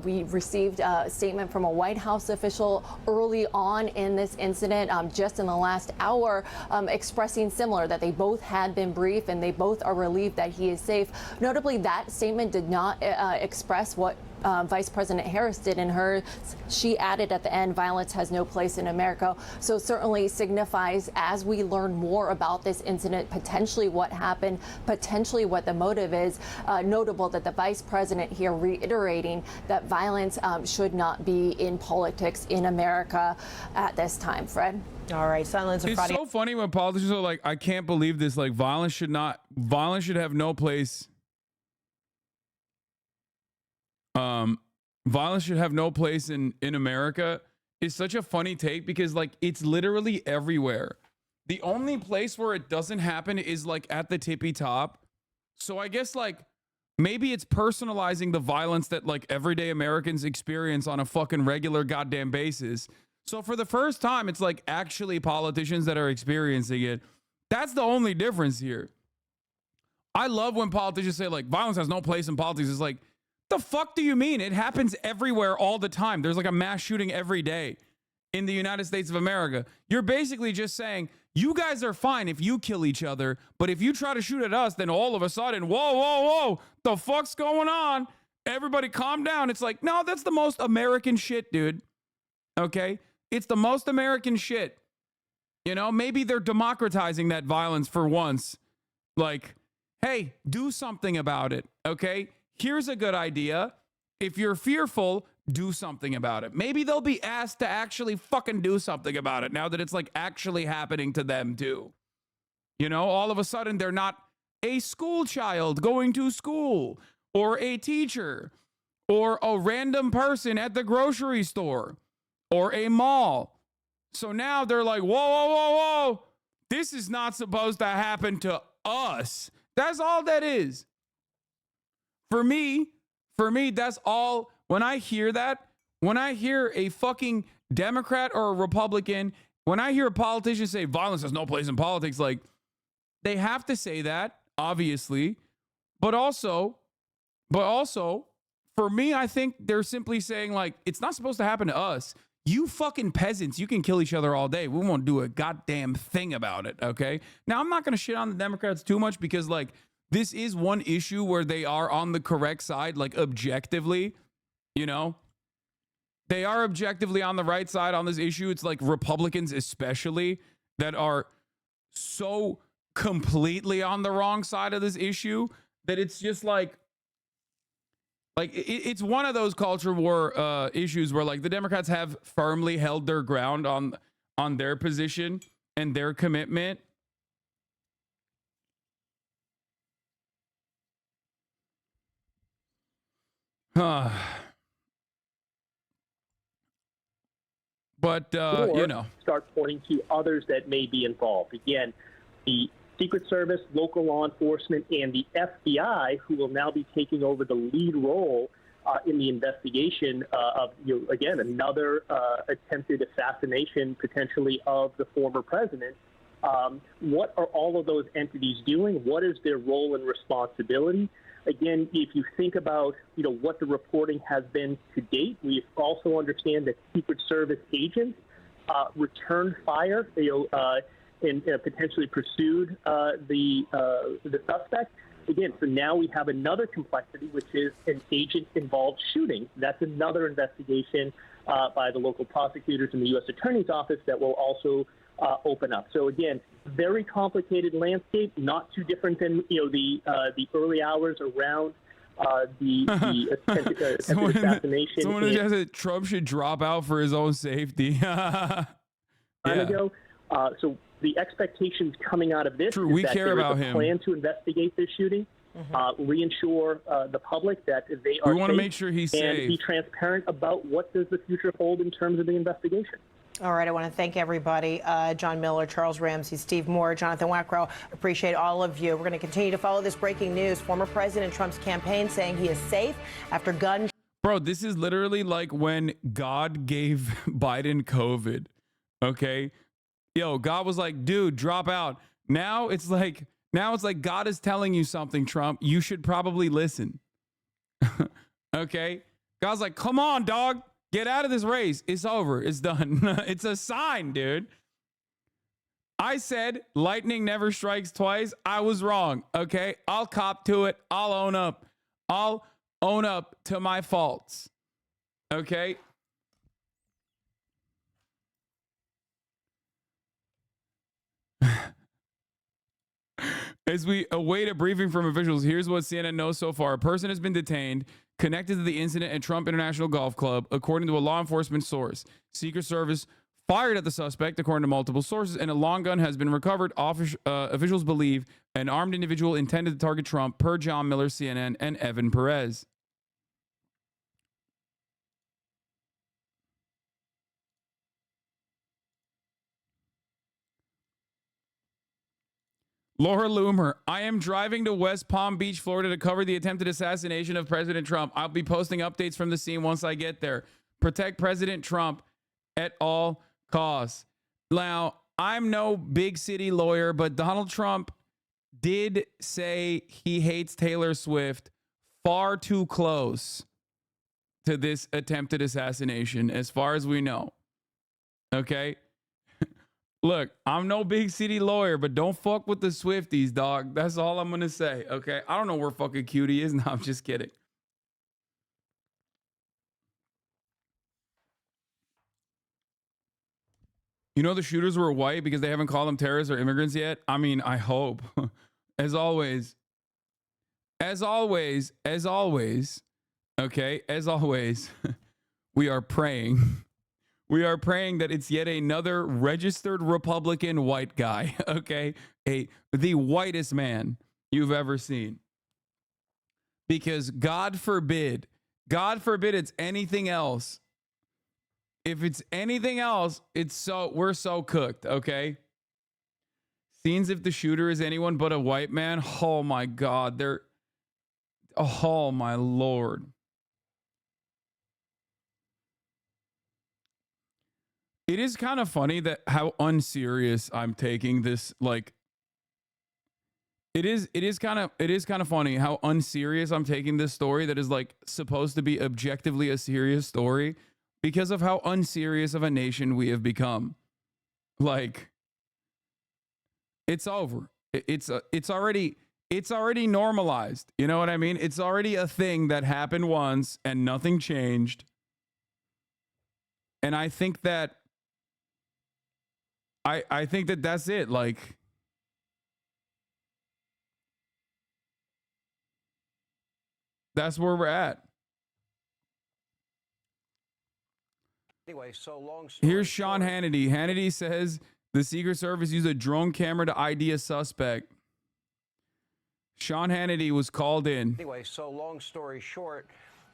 We received a statement from a White House official early on in this incident, just in the last hour, expressing similar, that they both had been briefed and they both are relieved that he is safe. Notably, that statement did not express what Vice President Harris did in hers. She added at the end, violence has no place in America. So certainly signifies, as we learn more about this incident, potentially what happened, potentially what the motive is, notable that the Vice President here reiterating that violence should not be in politics in America at this time. Fred? All right, silence. It's so funny when politicians are like, I can't believe this. Like, violence should have no place. Violence should have no place in America is such a funny take because like it's literally everywhere. The only place where it doesn't happen is like at the tippy top. So I guess like maybe it's personalizing the violence that like everyday Americans experience on a fucking regular goddamn basis. So for the first time, it's like actually politicians that are experiencing it. That's the only difference here. I love when politicians say like violence has no place in politics. It's like, the fuck do you mean? It happens everywhere all the time. There's like a mass shooting every day in the United States of America. You're basically just saying, you guys are fine if you kill each other, but if you try to shoot at us, then all of a sudden, whoa, the fuck's going on? Everybody calm down. It's like, no, that's the most American shit, dude. Okay? It's the most American shit. You know, maybe they're democratizing that violence for once. Like, hey, do something about it, okay? Here's a good idea. If you're fearful, do something about it. Maybe they'll be asked to actually fucking do something about it now that it's like actually happening to them too. You know, all of a sudden they're not a school child going to school or a teacher or a random person at the grocery store or a mall. So now they're like, whoa. This is not supposed to happen to us. That's all that is. For me, that's all. When I hear that, when I hear a fucking Democrat or a Republican, when I hear a politician say violence has no place in politics, like, they have to say that, obviously, but also, for me, I think they're simply saying, like, it's not supposed to happen to us. You fucking peasants, you can kill each other all day. We won't do a goddamn thing about it, okay? Now, I'm not going to shit on the Democrats too much because, like, this is one issue where they are on the correct side, like, objectively, you know? They are objectively on the right side on this issue. It's like Republicans especially that are so completely on the wrong side of this issue that it's just like it's one of those culture war issues where, like, the Democrats have firmly held their ground on their position and their commitment. But you know, start pointing to others that may be involved. Again, the Secret Service, local law enforcement, and the FBI, who will now be taking over the lead role in the investigation of, again, another attempted assassination, potentially, of the former president. What are all of those entities doing? What is their role and responsibility? Again, if you think about, what the reporting has been to date, we also understand that Secret Service agents returned fire, and potentially pursued the suspect. Again, so now we have another complexity, which is an agent-involved shooting. That's another investigation by the local prosecutors in the U.S. Attorney's Office that will also open up. So again, very complicated landscape, not too different than the early hours around the attempted assassination. Someone who said Trump should drop out for his own safety. Time ago. So the expectations coming out of this True, is we that care there about is a him. plan to investigate this shooting, reinsure the public that they are We want to safe, make sure he's and safe. be transparent about what does the future hold in terms of the investigation. All right, I want to thank everybody. John Miller, Charles Ramsey, Steve Moore, Jonathan Wackrow. Appreciate all of you. We're going to continue to follow this breaking news. Former President Trump's campaign saying he is safe after gun. Bro, this is literally like when God gave Biden COVID. Okay? Yo, God was like, dude, drop out. Now it's like God is telling you something, Trump. You should probably listen. Okay? God's like, come on, dog. Get out of this race. It's over. It's done. It's a sign, dude. I said lightning never strikes twice. I was wrong. Okay? I'll cop to it. I'll own up. I'll own up to my faults. Okay? As we await a briefing from officials, here's what CNN knows so far. A person has been detained connected to the incident at Trump International Golf Club, according to a law enforcement source. Secret Service fired at the suspect, according to multiple sources, and a long gun has been recovered. Officials believe an armed individual intended to target Trump, per John Miller, CNN, and Evan Perez. Laura Loomer, I am driving to West Palm Beach, Florida to cover the attempted assassination of President Trump. I'll be posting updates from the scene once I get there. Protect President Trump at all costs. Now, I'm no big city lawyer, but Donald Trump did say he hates Taylor Swift far too close to this attempted assassination, as far as we know. Okay? Look, I'm no big city lawyer, but don't fuck with the Swifties, dog. That's all I'm going to say, okay? I don't know where fucking Cutie is. No, I'm just kidding. You know the shooters were white because they haven't called them terrorists or immigrants yet? I mean, I hope. As always, okay, as always, we are praying. We are praying that it's yet another registered Republican white guy, okay? The whitest man you've ever seen. Because God forbid it's anything else. If it's anything else, we're so cooked, okay? Scenes if the shooter is anyone but a white man. Oh my God. Oh my Lord. It is kind of funny that how unserious I'm taking this. Like, it is kind of funny how unserious I'm taking this story that is like supposed to be objectively a serious story because of how unserious of a nation we have become. Like, it's over. It's already normalized. You know what I mean? It's already a thing that happened once and nothing changed. And I think that I think that that's it. Like, that's where we're at. Anyway, so long story Here's Sean short, Hannity. Hannity says the Secret Service used a drone camera to ID a suspect. Sean Hannity was called in. Anyway, so long story short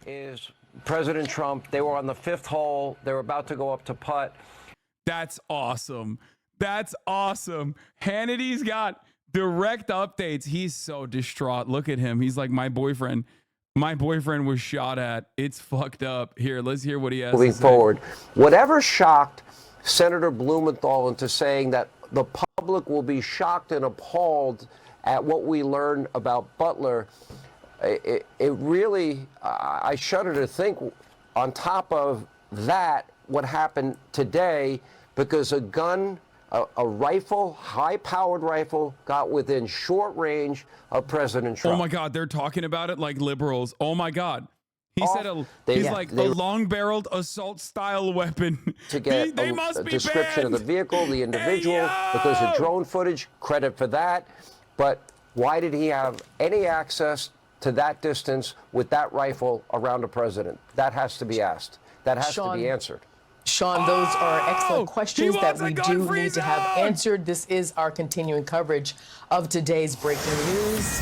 is President Trump, they were on the 5th hole. They were about to go up to putt. That's awesome. That's awesome. Hannity's got direct updates. He's so distraught. Look at him. He's like, my boyfriend was shot at. It's fucked up. Here, let's hear what he has Moving to say. forward, whatever shocked Senator Blumenthal into saying that the public will be shocked and appalled at what we learned about Butler, it really, I shudder to think on top of that, what happened today, because a gun, a rifle, high-powered rifle, got within short range of President Trump. Oh my God, they're talking about it like liberals. Oh my God. He said They a long-barreled assault-style weapon. To get they must a be description banned. of the vehicle, the individual, Hey, because of yo! drone footage, credit for that. But why did he have any access to that distance with that rifle around the president? That has to be asked. That has to be answered. Sean, those are excellent questions that we do gun-free need to have zone! answered. This is our continuing coverage of today's breaking news.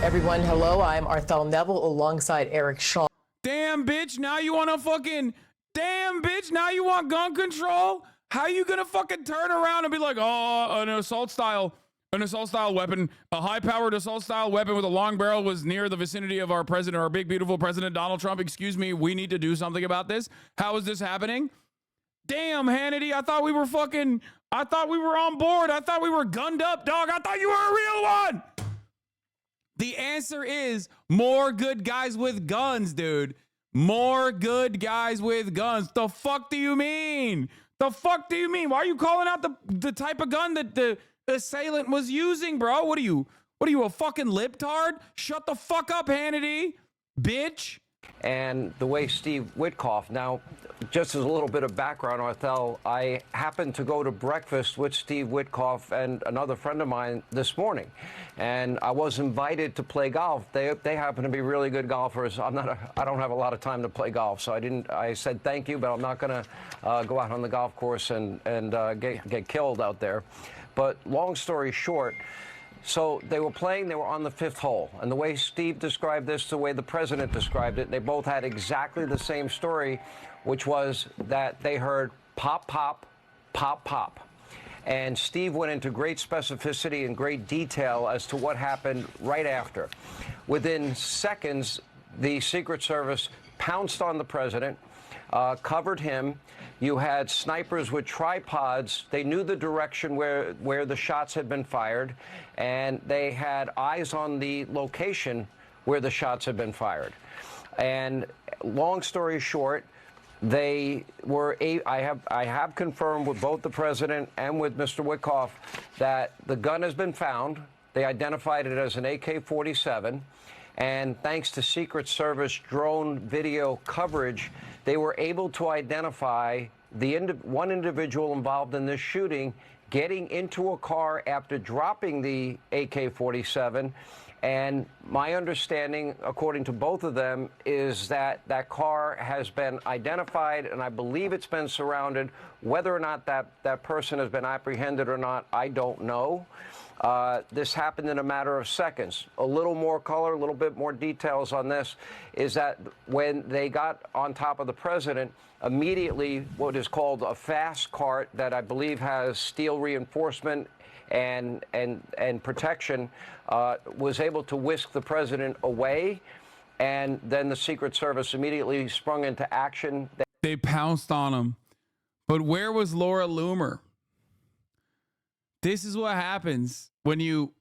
Everyone, hello. I'm Arthel Neville alongside Eric Shaw. Damn, bitch, now you want gun control? How you gonna fucking turn around and be like, oh, an assault style weapon, a high-powered assault style weapon with a long barrel was near the vicinity of our president, our big, beautiful president, Donald Trump. Excuse me, we need to do something about this. How is this happening? Damn, Hannity, I thought we were on board. I thought we were gunned up, dog. I thought you were a real one. The answer is more good guys with guns, dude. More good guys with guns. The fuck do you mean? The fuck do you mean? Why are you calling out the type of gun that the assailant was using, bro? What are you, a fucking libtard? Shut the fuck up, Hannity, bitch. And the way Steve Witkoff, now, just as a little bit of background, Arthel, I happened to go to breakfast with Steve Witkoff and another friend of mine this morning. And I was invited to play golf. They happen to be really good golfers. I don't have a lot of time to play golf, so I said thank you, but I'm not going to go out on the golf course and get killed out there. But long story short, so they were playing, they were on the 5th hole. And the way Steve described this, the way the president described it, they both had exactly the same story, which was that they heard pop, pop, pop, pop. And Steve went into great specificity and great detail as to what happened right after. Within seconds, the Secret Service pounced on the president, covered him. You had snipers with tripods. They knew the direction where the shots had been fired, and they had eyes on the location where the shots had been fired. And long story short, they were I have confirmed with both the president and with Mr. Witkoff that the gun has been found. They identified it as an AK-47. And thanks to Secret Service drone video coverage, they were able to identify one individual involved in this shooting getting into a car after dropping the AK-47. And my understanding, according to both of them, is that that car has been identified, and I believe it's been surrounded. Whether or not that person has been apprehended or not, I don't know. This happened in a matter of seconds. A little more color, a little bit more details on this is that when they got on top of the president, immediately what is called a fast cart that I believe has steel reinforcement and protection, was able to whisk the president away. And then the Secret Service immediately sprung into action. They pounced on him. But where was Laura Loomer? This is what happens when you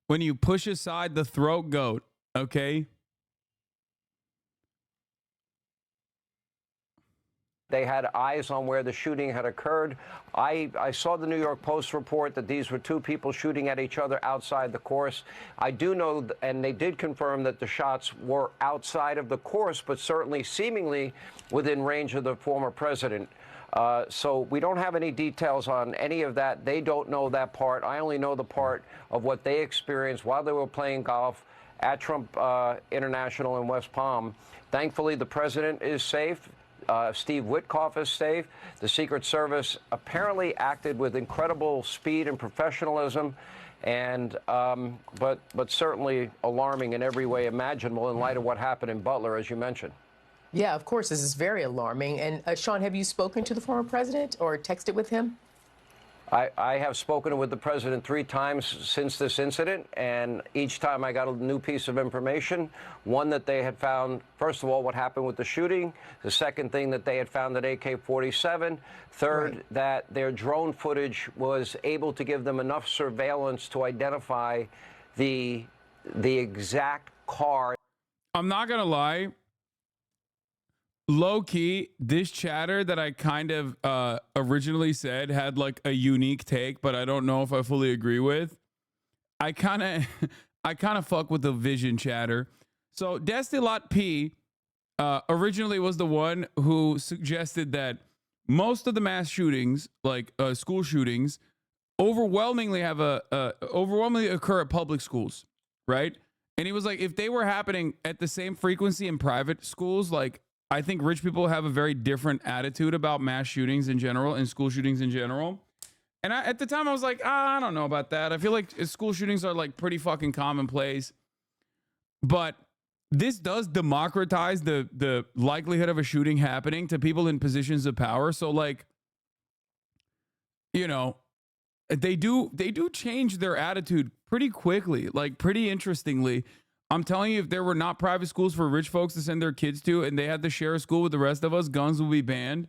when you push aside the throat goat, okay? They had eyes on where the shooting had occurred. I saw the New York Post report that these were two people shooting at each other outside the course. I do know, and they did confirm, that the shots were outside of the course, but certainly seemingly within range of the former president. So we don't have any details on any of that. They don't know that part. I only know the part of what they experienced while they were playing golf at Trump International in West Palm. Thankfully, the president is safe. Steve Witkoff is safe. The Secret Service apparently acted with incredible speed and professionalism, and but certainly alarming in every way imaginable in light of what happened in Butler, as you mentioned. Yeah, of course, this is very alarming. And Sean, have you spoken to the former president or texted with him? I have spoken with the president 3 times since this incident, and each time I got a new piece of information. One, that they had found, first of all, what happened with the shooting. The second thing, that they had found an AK-47. Third, right, that their drone footage was able to give them enough surveillance to identify the exact car. I'm not going to lie. Low key, this chatter that I kind of originally said had like a unique take, but I don't know if I fully agree with. I kind of fuck with the vision chatter. So Destilot P originally was the one who suggested that most of the mass shootings, like school shootings, overwhelmingly occur at public schools, right? And he was like, if they were happening at the same frequency in private schools, like, I think rich people have a very different attitude about mass shootings in general and school shootings in general. And at the time, I was like, I don't know about that. I feel like school shootings are like pretty fucking commonplace. But this does democratize the likelihood of a shooting happening to people in positions of power. So like, you know, they do change their attitude pretty quickly, like pretty interestingly. I'm telling you, if there were not private schools for rich folks to send their kids to, and they had to share a school with the rest of us, guns would be banned.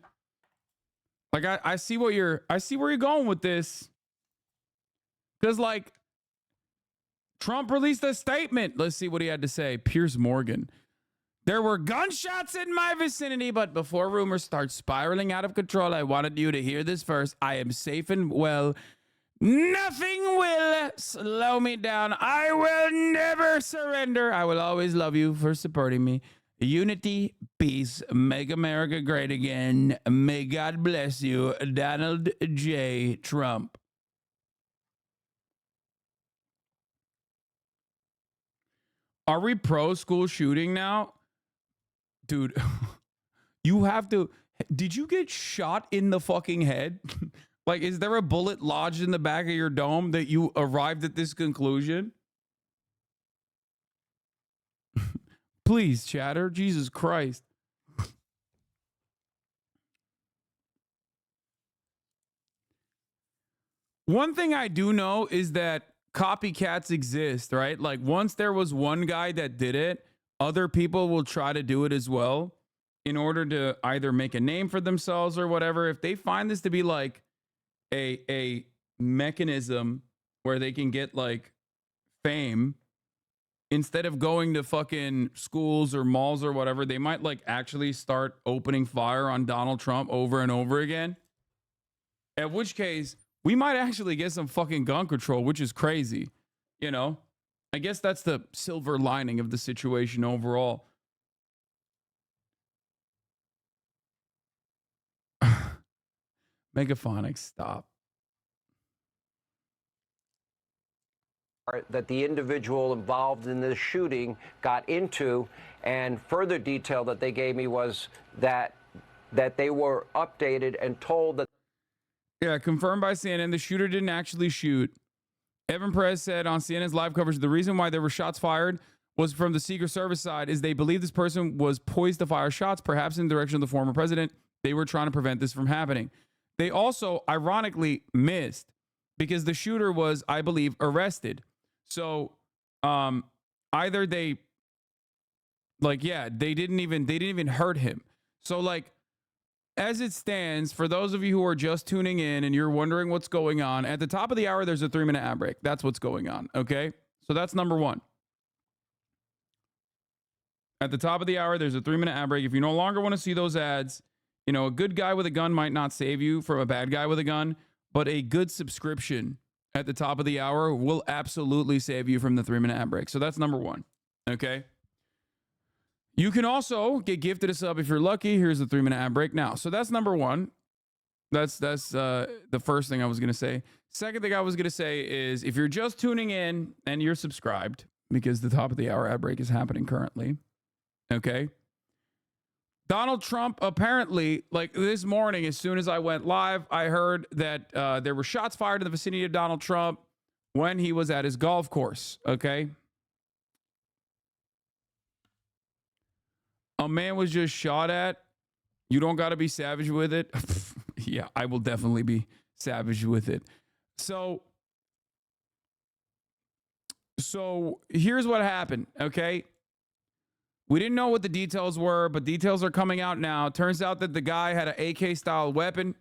Like I see where you're going with this. Because like Trump released a statement. Let's see what he had to say. Piers Morgan. There were gunshots in my vicinity, but before rumors start spiraling out of control, I wanted you to hear this first. I am safe and well. Nothing will slow me down. I will never surrender. I will always love you for supporting me. Unity, peace, make America great again. May God bless you, Donald J. Trump. Are we pro school shooting now? Dude, you have to. Did you get shot in the fucking head? Like, is there a bullet lodged in the back of your dome that you arrived at this conclusion? Please, chatter. Jesus Christ. One thing I do know is that copycats exist, right? Like, once there was one guy that did it, other people will try to do it as well in order to either make a name for themselves or whatever. If they find this to be like a mechanism where they can get like fame, instead of going to fucking schools or malls or whatever, they might like actually start opening fire on Donald Trump over and over again. At which case, we might actually get some fucking gun control, which is crazy. You know, I guess that's the silver lining of the situation overall. Megaphonics, stop. That the individual involved in this shooting got into, and further detail that they gave me was that they were updated and told that. Yeah, confirmed by CNN, the shooter didn't actually shoot. Evan Perez said on CNN's live coverage, the reason why there were shots fired was from the Secret Service side is they believe this person was poised to fire shots, perhaps in the direction of the former president. They were trying to prevent this from happening. They also, ironically, missed because the shooter was, I believe, arrested. So either they they didn't even hurt him. So like, as it stands, for those of you who are just tuning in and you're wondering what's going on, at the top of the hour, there's a 3-minute ad break. That's what's going on. Okay. So that's number one. At the top of the hour, there's a 3-minute ad break. If you no longer want to see those ads, you know, a good guy with a gun might not save you from a bad guy with a gun, but a good subscription at the top of the hour will absolutely save you from the 3-minute ad break. So that's number one. Okay. You can also get gifted a sub if you're lucky. Here's the 3-minute ad break now. So that's number one. That's the first thing I was going to say. Second thing I was going to say is if you're just tuning in and you're subscribed, because the top of the hour ad break is happening currently. Okay. Donald Trump apparently, like this morning, as soon as I went live, I heard that there were shots fired in the vicinity of Donald Trump when he was at his golf course. Okay. A man was just shot at. You don't got to be savage with it. Yeah, I will definitely be savage with it. So here's what happened, okay? We didn't know what the details were, but details are coming out now. Turns out that the guy had an AK-style weapon.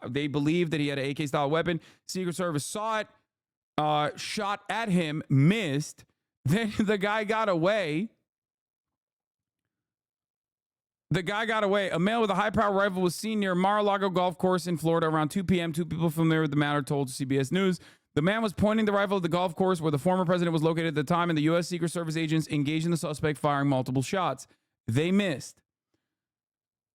They believe that he had an AK-style weapon. Secret Service saw it, shot at him, missed. Then the guy got away. A male with a high-power rifle was seen near Mar-a-Lago Golf Course in Florida around 2 p.m. Two people familiar with the matter told CBS News. The man was pointing the rifle at the golf course where the former president was located at the time, and the U.S. Secret Service agents engaged in the suspect, firing multiple shots. They missed.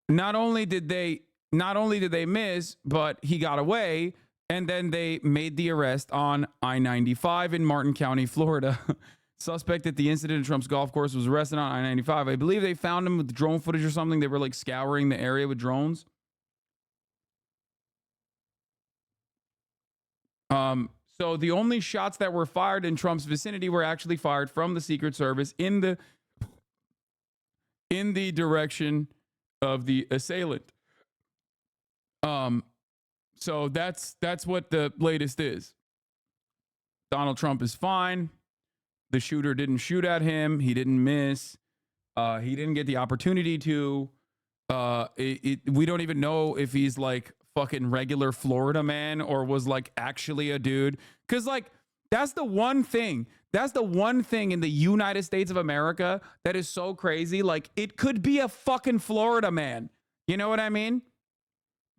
Not only did they miss, but he got away, and then they made the arrest on I-95 in Martin County, Florida. Suspect at the incident at Trump's golf course was arrested on I-95. I believe they found him with drone footage or something. They were like scouring the area with drones. So the only shots that were fired in Trump's vicinity were actually fired from the Secret Service in the direction of the assailant. So that's what the latest is. Donald Trump is fine. The shooter didn't shoot at him. He didn't miss. He didn't get the opportunity to. We don't even know if he's like fucking regular Florida man or was like actually a dude. Because like that's the one thing. That's the one thing in the United States of America that is so crazy. Like it could be a fucking Florida man. You know what I mean?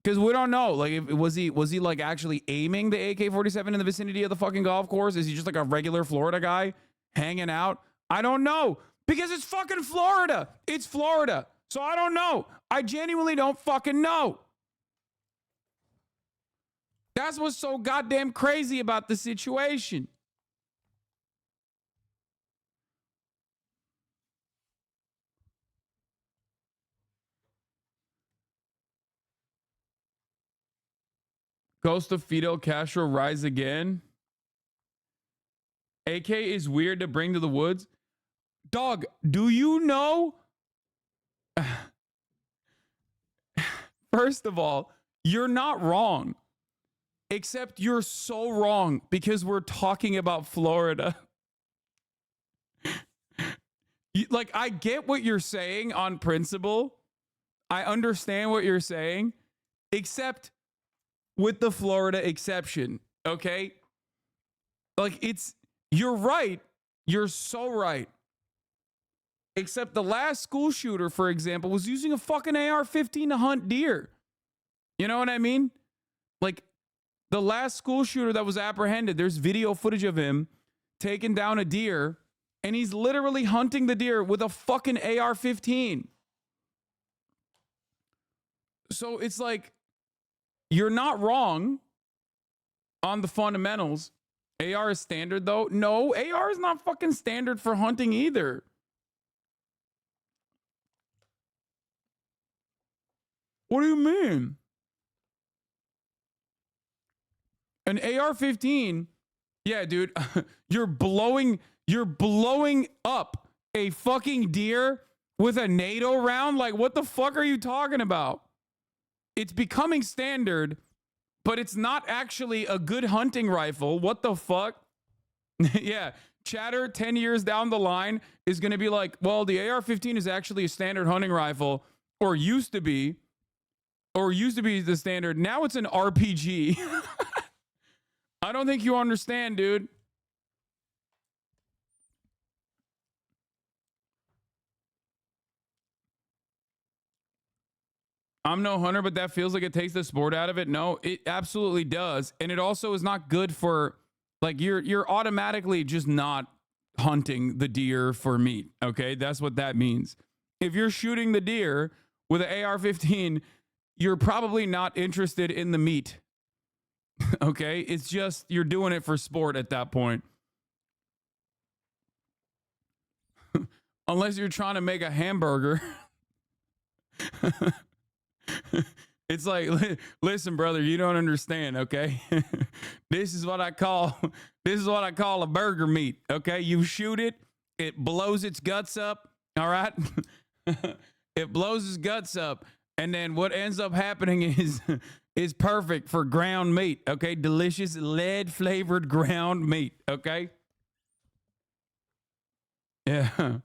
Because we don't know. Like, was he like actually aiming the AK-47 in the vicinity of the fucking golf course? Is he just like a regular Florida guy hanging out? I don't know. Because it's fucking Florida. It's Florida. So I don't know. I genuinely don't fucking know. That's what's so goddamn crazy about the situation. Ghost of Fidel Castro rise again. AK is weird to bring to the woods. Dog, do you know? First of all, you're not wrong. Except you're so wrong because we're talking about Florida. Like, I get what you're saying on principle. I understand what you're saying. Except with the Florida exception, okay? Like, you're right. You're so right. Except the last school shooter, for example, was using a fucking AR-15 to hunt deer. You know what I mean? Like, the last school shooter that was apprehended, there's video footage of him taking down a deer, and he's literally hunting the deer with a fucking AR-15. So it's like, you're not wrong on the fundamentals. AR is standard, though. No, AR is not fucking standard for hunting either. What do you mean? An AR-15, yeah, dude, you're blowing up a fucking deer with a NATO round? Like, what the fuck are you talking about? It's becoming standard but it's not actually a good hunting rifle. What the fuck? Yeah. Chatter 10 years down the line is going to be like, well, the AR-15 is actually a standard hunting rifle, or used to be the standard. Now it's an RPG. I don't think you understand, dude. I'm no hunter, but that feels like it takes the sport out of it. No, it absolutely does. And it also is not good for, like, you're automatically just not hunting the deer for meat. Okay, that's what that means. If you're shooting the deer with an AR-15, you're probably not interested in the meat. Okay, it's just you're doing it for sport at that point. Unless you're trying to make a hamburger. It's like, listen, brother, you don't understand, okay? This is what I call a burger meat, okay? You shoot it, it blows its guts up, all right? It blows its guts up, and then what ends up happening is perfect for ground meat, okay? Delicious lead flavored ground meat, okay? Yeah.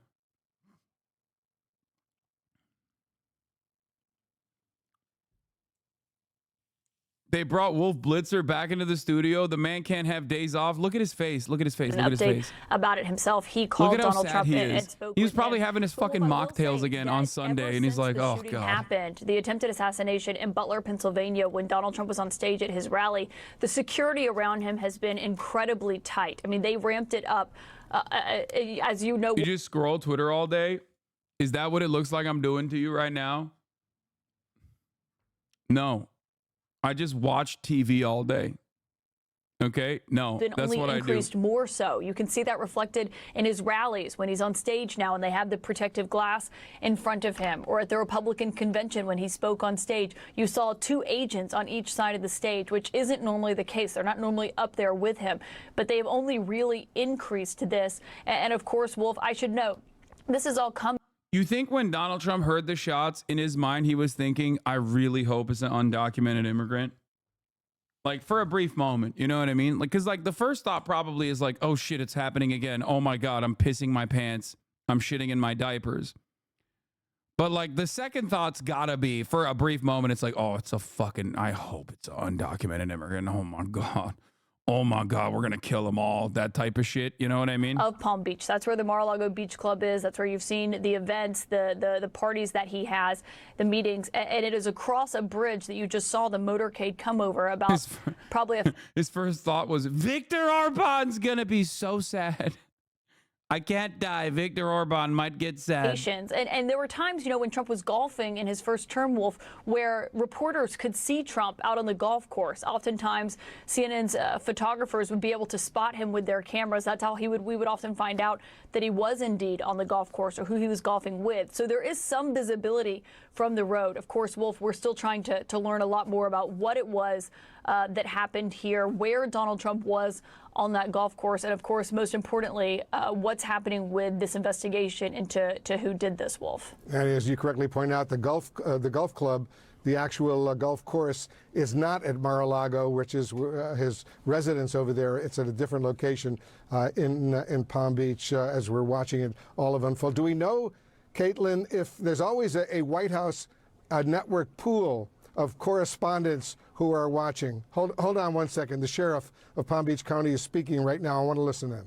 They brought Wolf Blitzer back into the studio. The man can't have days off. Look at his face. Look at his face. Look at his face. About it himself. He called Donald Trump and spoke. He was with probably him. having his fucking mocktails again on Sunday, and he's like, "Oh God." Happened the attempted assassination in Butler, Pennsylvania, when Donald Trump was on stage at his rally. The security around him has been incredibly tight. I mean, they ramped it up. As you know, you just scroll Twitter all day. Is that what it looks like I'm doing to you right now? No. I just watch TV all day. Okay? No, that's what I do. Increased more so. You can see that reflected in his rallies when he's on stage now and they have the protective glass in front of him, or at the Republican convention when he spoke on stage. You saw 2 agents on each side of the stage, which isn't normally the case. They're not normally up there with him, but they've only really increased this. And of course, Wolf, I should note, this is all coming. You think when Donald Trump heard the shots, in his mind, he was thinking, I really hope it's an undocumented immigrant? Like, for a brief moment, you know what I mean? Like, because, like, the first thought probably is like, oh, shit, it's happening again. Oh, my God, I'm pissing my pants. I'm shitting in my diapers. But, like, the second thought's gotta be, for a brief moment, it's like, oh, it's a fucking, I hope it's an undocumented immigrant. Oh, my God. Oh my God, we're going to kill them all. That type of shit. You know what I mean? Of Palm Beach. That's where the Mar-a-Lago Beach Club is. That's where you've seen the events, the parties that he has, the meetings. And it is across a bridge that you just saw the motorcade come over about his first thought was, Viktor Orban's going to be so sad. I can't die. Viktor Orban might get sad. And there were times, you know, when Trump was golfing in his first term, Wolf, where reporters could see Trump out on the golf course. Oftentimes, CNN's photographers would be able to spot him with their cameras. That's how we would often find out that he was indeed on the golf course or who he was golfing with. So there is some visibility from the road. Of course, Wolf, we're still trying to learn a lot more about what it was that happened here, where Donald Trump was on that golf course, and of course, most importantly, what's happening with this investigation into who did this, Wolf. And as you correctly point out, the golf club, the actual golf course, is not at Mar-a-Lago, which is his residence over there. It's at a different location in Palm Beach, as we're watching it all of unfold. Do we know, Caitlin, if there's always a White House network pool of correspondents who are watching? Hold on one second. The sheriff of Palm Beach County is speaking right now. I want to listen in.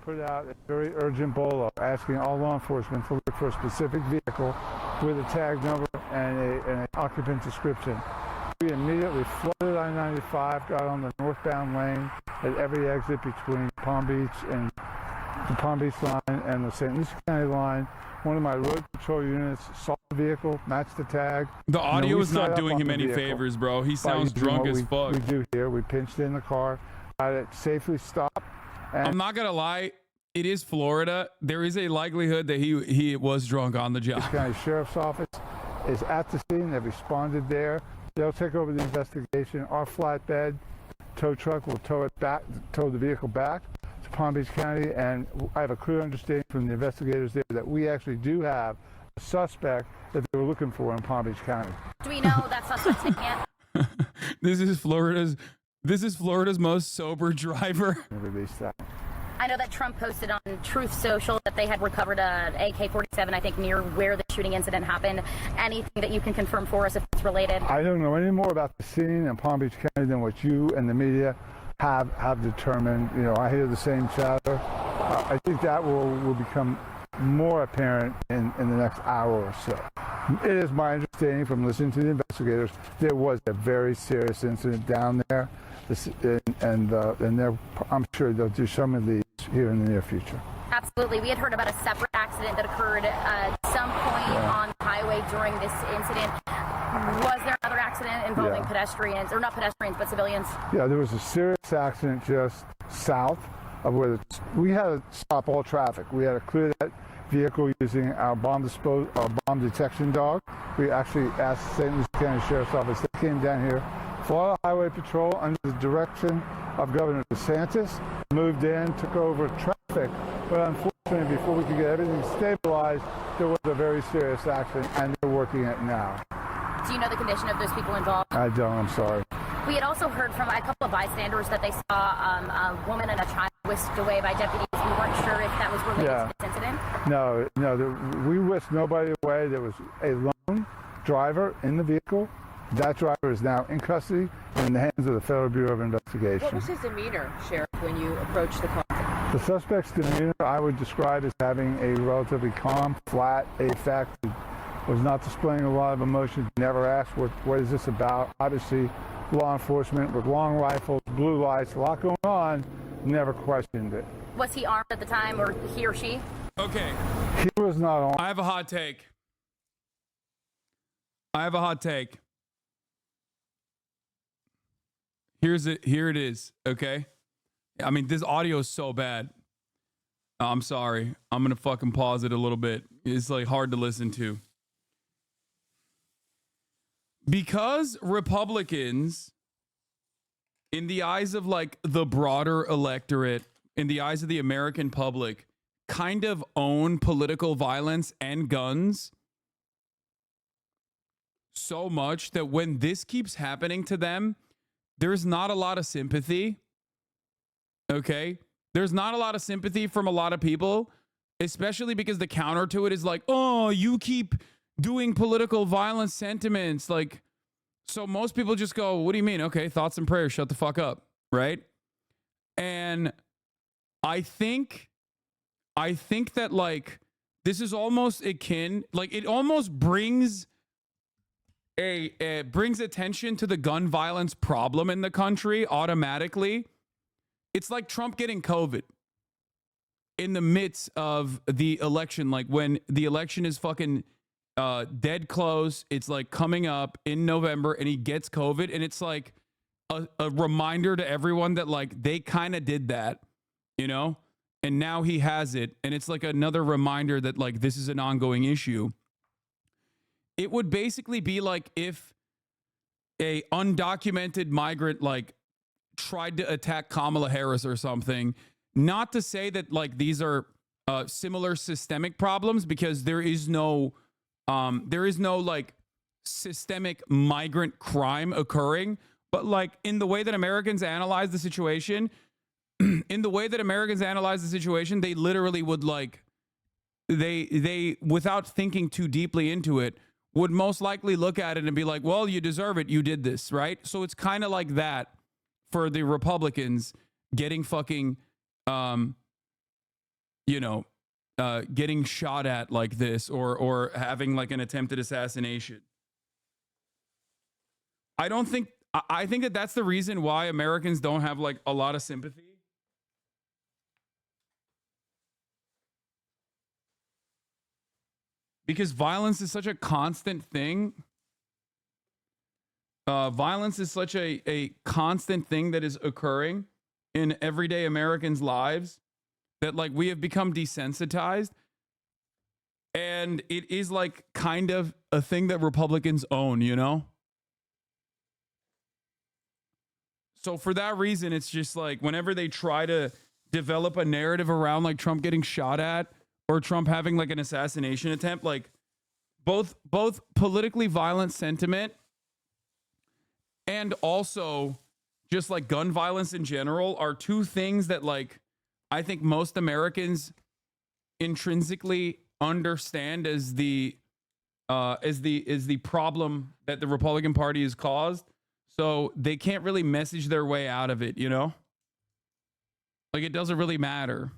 Put out a very urgent bolo asking all law enforcement to look for a specific vehicle with a tag number and an occupant description. We immediately flooded I-95, got on the northbound lane at every exit between Palm Beach and the Palm Beach line and the St. Lucie County line. One of my road patrol units saw the vehicle, matched the tag. The audio is not doing him any favors, bro. He sounds drunk as fuck. We do here. We pinched in the car, got it safely stopped. I'm not gonna lie. It is Florida. There is a likelihood that he was drunk on the job. The county sheriff's office is at the scene. They've responded there. They'll take over the investigation. Our flatbed tow truck will tow the vehicle back to Palm Beach County, and I have a clear understanding from the investigators there that we actually do have a suspect that they were looking for in Palm Beach County. Do we know that suspect's name yet? This is Florida's most sober driver. Release that. I know that Trump posted on Truth Social that they had recovered an AK-47, I think, near where the shooting incident happened. Anything that you can confirm for us if it's related? I don't know any more about the scene in Palm Beach County than what you and the media have determined. You know, I hear the same chatter. I think that will become more apparent in the next hour or so. It is my understanding from listening to the investigators, there was a very serious incident down there. And I'm sure they'll do some of these here in the near future. Absolutely. We had heard about a separate accident that occurred at some point on the highway during this incident. Was there another accident involving pedestrians, or not pedestrians, but civilians? Yeah, there was a serious accident just south of where we had to stop all traffic. We had to clear that vehicle using our bomb detection dog. We actually asked the St. Lucie County Sheriff's Office. They came down here, Florida Highway Patrol, under the direction of Governor DeSantis, moved in, took over traffic. But unfortunately, before we could get everything stabilized, there was a very serious accident, and they're working it now. Do you know the condition of those people involved? I don't, I'm sorry. We had also heard from a couple of bystanders that they saw a woman and a child whisked away by deputies. We weren't sure if that was related to this incident. No, we whisked nobody away. There was a lone driver in the vehicle. That driver is now in custody and in the hands of the Federal Bureau of Investigation. What was his demeanor, Sheriff, when you approached the car? The suspect's demeanor I would describe as having a relatively calm, flat affect. Was not displaying a lot of emotion. Never asked, what is this about? Obviously, law enforcement with long rifles, blue lights, a lot going on, never questioned it. Was he armed at the time, or he or she? Okay. He was not armed. I have a hot take. Here it is, okay? I mean, this audio is so bad. I'm sorry. I'm going to fucking pause it a little bit. It's like hard to listen to. Because Republicans, in the eyes of like the broader electorate, in the eyes of the American public, kind of own political violence and guns so much that when this keeps happening to them, there's not a lot of sympathy. Okay? There's not a lot of sympathy from a lot of people, especially because the counter to it is like, oh, you keep doing political violence sentiments. Like, so most people just go, what do you mean? Okay, thoughts and prayers, shut the fuck up. Right? And I think that like, this is almost akin, like it almost brings brings attention to the gun violence problem in the country automatically. It's like Trump getting COVID in the midst of the election. Like when the election is fucking dead close, it's like coming up in November and he gets COVID. And it's like a reminder to everyone that like they kind of did that, you know, and now he has it. And it's like another reminder that like this is an ongoing issue. It would basically be like if a undocumented migrant like tried to attack Kamala Harris or something. Not to say that like these are similar systemic problems, because there is no like systemic migrant crime occurring, but like in the way that Americans analyze the situation, they literally would like they without thinking too deeply into it would most likely look at it and be like, well, you deserve it, you did this, right? So it's kind of like that for the Republicans getting fucking, getting shot at like this or having like an attempted assassination. I think that that's the reason why Americans don't have like a lot of sympathy. Because violence is such a constant thing. Violence is such a constant thing that is occurring in everyday Americans' lives that like we have become desensitized. And it is like kind of a thing that Republicans own, you know? So for that reason, it's just like whenever they try to develop a narrative around like Trump getting shot at or Trump having like an assassination attempt, like both politically violent sentiment and also just like gun violence in general are two things that like I think most Americans intrinsically understand as the problem that the Republican Party has caused. So they can't really message their way out of it, you know? Like, it doesn't really matter.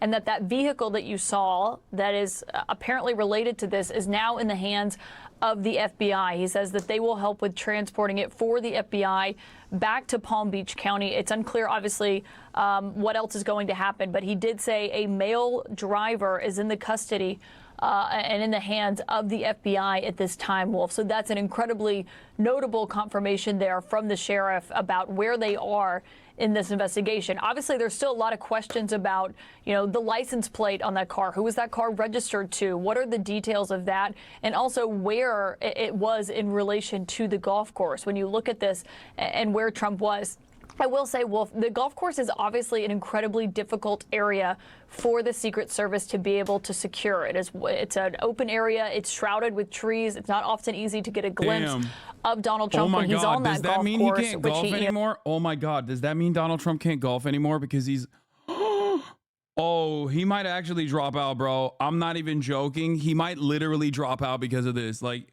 And that vehicle that you saw that is apparently related to this is now in the hands of the FBI. He says that they will help with transporting it for the FBI back to Palm Beach County. It's unclear, obviously, what else is going to happen, but he did say a male driver is in the custody and in the hands of the FBI at this time, Wolf. So that's an incredibly notable confirmation there from the sheriff about where they are in this investigation. Obviously, there's still a lot of questions about, you know, the license plate on that car. Who was that car registered to? What are the details of that? And also where it was in relation to the golf course when you look at this and where Trump was. I will say, Wolf, the golf course is obviously an incredibly difficult area for the Secret Service to be able to secure. It's an open area. It's shrouded with trees. It's not often easy to get a glimpse of Donald Trump when he's on that golf course. Does that mean he can't golf anymore? Oh my God. Does that mean Donald Trump can't golf anymore because he's... Oh, he might actually drop out, bro. I'm not even joking. He might literally drop out because of this. Like,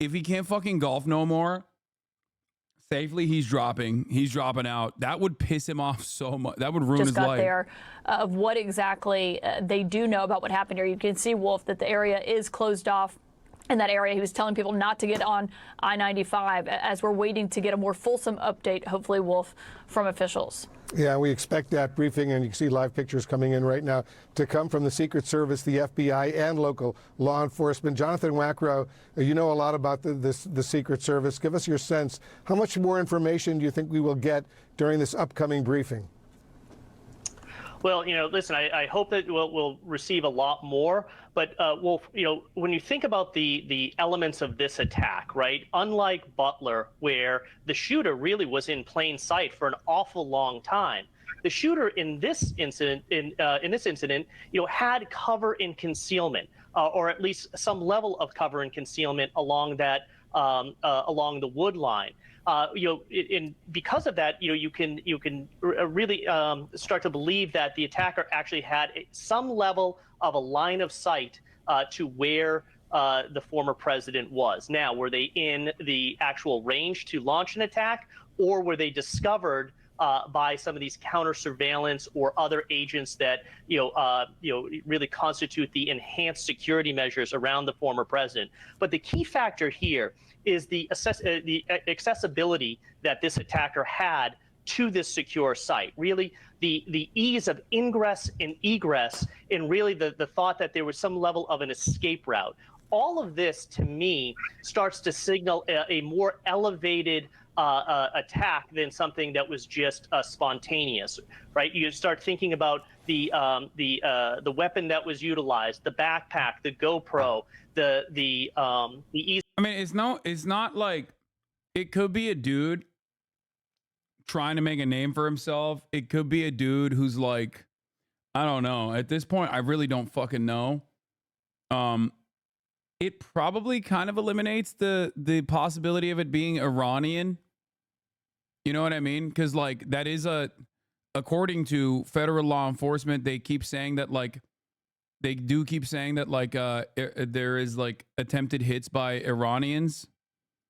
if he can't fucking golf no more... Safely, he's dropping out. That would piss him off so much. That would ruin his life. Just got there of what exactly they do know about what happened here. You can see, Wolf, that the area is closed off in that area. He was telling people not to get on I-95 as we're waiting to get a more fulsome update, hopefully, Wolf, from officials. Yeah, we expect that briefing, and you can see live pictures coming in right now, to come from the Secret Service, the FBI, and local law enforcement. Jonathan Wackrow, you know a lot about the Secret Service. Give us your sense. How much more information do you think we will get during this upcoming briefing? Well, you know, listen, I hope that we'll receive a lot more. But, Wolf, you know, when you think about the elements of this attack, right, unlike Butler, where the shooter really was in plain sight for an awful long time, the shooter in this incident, you know, had cover and concealment, or at least some level of cover and concealment along that along the wood line. You know, and because of that, you know, you can really start to believe that the attacker actually had some level of a line of sight to where the former president was. Now, were they in the actual range to launch an attack, or were they discovered by some of these counter surveillance or other agents that really constitute the enhanced security measures around the former president? But the key factor here is the accessibility that this attacker had to this secure site. Really, the ease of ingress and egress, and really the thought that there was some level of an escape route. All of this, to me, starts to signal a more elevated attack than something that was just spontaneous, right? You start thinking about the weapon that was utilized, the backpack, the GoPro, the ease. I mean, it's not like it could be a dude trying to make a name for himself. It could be a dude who's like, I don't know. At this point, I really don't fucking know. It probably kind of eliminates the possibility of it being Iranian. You know what I mean? Because like that is according to federal law enforcement, they keep saying that like there is like attempted hits by Iranians.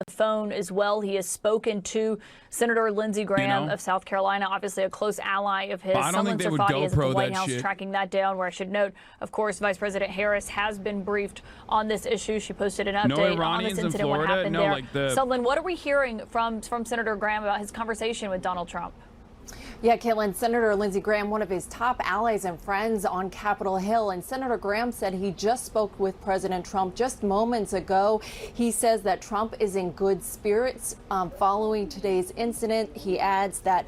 The phone as well. He has spoken to Senator Lindsey Graham of South Carolina, obviously a close ally of his. I don't think they would GoPro is at the White that House shit. Tracking that down. Where I should note, of course, Vice President Harris has been briefed on this issue. She posted an update on this incident. Florida? What happened No, there? like the... Sutherland, what are we hearing from Senator Graham about his conversation with Donald Trump? Yeah, Caitlin, Senator Lindsey Graham, one of his top allies and friends on Capitol Hill. And Senator Graham said he just spoke with President Trump just moments ago. He says that Trump is in good spirits following today's incident. He adds that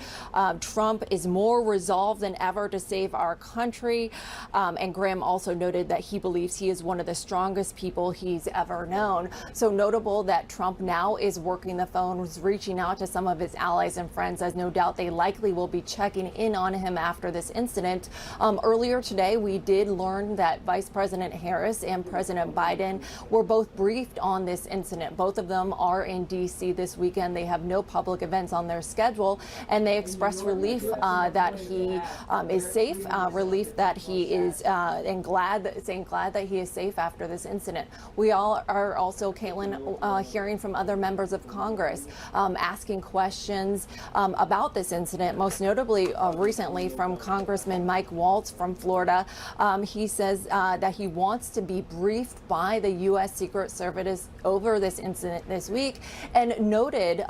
Trump is more resolved than ever to save our country. And Graham also noted that he believes he is one of the strongest people he's ever known. So notable that Trump now is working the phone, reaching out to some of his allies and friends, as no doubt they likely will be be checking in on him after this incident. Earlier today, we did learn that Vice President Harris and President Biden were both briefed on this incident. Both of them are in D.C. this weekend. They have no public events on their schedule, and they expressed relief that he is safe, relief that he is saying glad that he is safe after this incident. We all are also, Caitlin, hearing from other members of Congress asking questions about this incident, most notably recently from Congressman Mike Waltz from Florida. He says that he wants to be briefed by the U.S. Secret Service over this incident this week, and noted,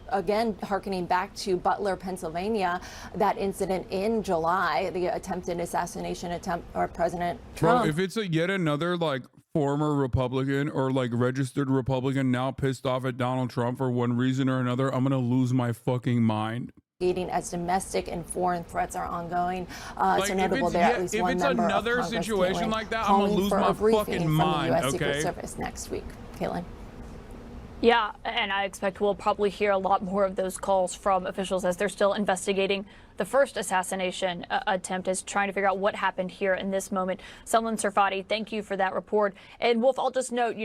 again, hearkening back to Butler, Pennsylvania, that incident in July, the attempted assassination attempt of President Trump. Bro, if it's yet another like former Republican or like registered Republican now pissed off at Donald Trump for one reason or another, I'm gonna lose my fucking mind. As domestic and foreign threats are ongoing. Like, so notable there, at least one member of Congress, situation Caitlin, like that, I'm gonna calling lose for my a briefing fucking from mind, the U.S. okay? Secret Service next week. Caitlin. Yeah, and I expect we'll probably hear a lot more of those calls from officials as they're still investigating the first assassination attempt, is trying to figure out what happened here in this moment. Salman Sarfati, thank you for that report. And Wolf, I'll just note,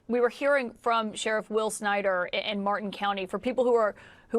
we were hearing from Sheriff Will Snyder in Martin County. For people who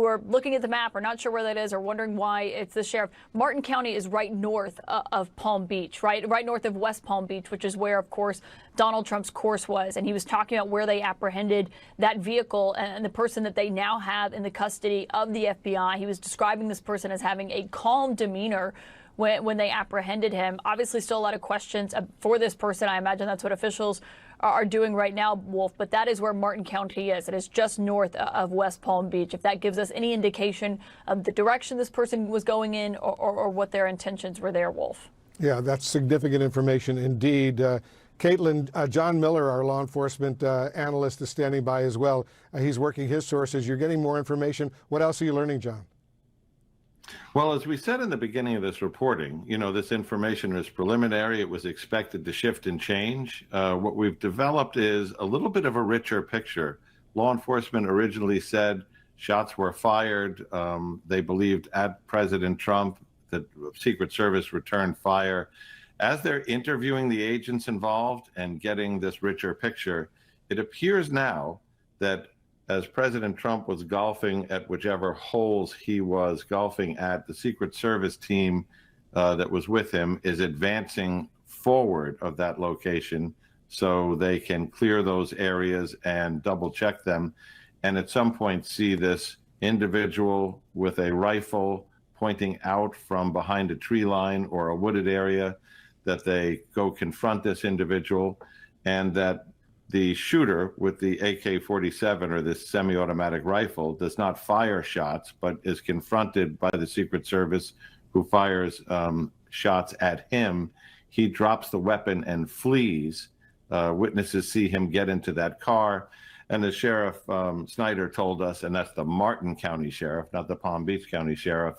are looking at the map or not sure where that is or wondering why it's the sheriff, Martin County is right north of Palm Beach, right north of West Palm Beach, which is where, of course, Donald Trump's course was. And he was talking about where they apprehended that vehicle and the person that they now have in the custody of the FBI. He was describing this person as having a calm demeanor when they apprehended him. Obviously, still a lot of questions for this person. I imagine that's what officials are doing right now, Wolf, but that is where Martin County is. It is just north of West Palm Beach. If that gives us any indication of the direction this person was going in or what their intentions were there, Wolf. Yeah, that's significant information indeed. Caitlin, John Miller, our law enforcement analyst, is standing by as well. He's working his sources. You're getting more information. What else are you learning, John? Well, as we said in the beginning of this reporting, this information is preliminary. It was expected to shift and change. What we've developed is a little bit of a richer picture. Law enforcement originally said shots were fired. They believed at President Trump. The Secret Service returned fire. As they're interviewing the agents involved and getting this richer picture, it appears now that as President Trump was golfing at whichever holes he was golfing at, the Secret Service team that was with him is advancing forward of that location so they can clear those areas and double check them. And at some point see this individual with a rifle pointing out from behind a tree line or a wooded area, that they go confront this individual, and that the shooter with the AK-47 or this semi-automatic rifle does not fire shots, but is confronted by the Secret Service, who fires shots at him. He drops the weapon and flees. Witnesses see him get into that car. And the Sheriff Snyder told us, and that's the Martin County Sheriff, not the Palm Beach County Sheriff,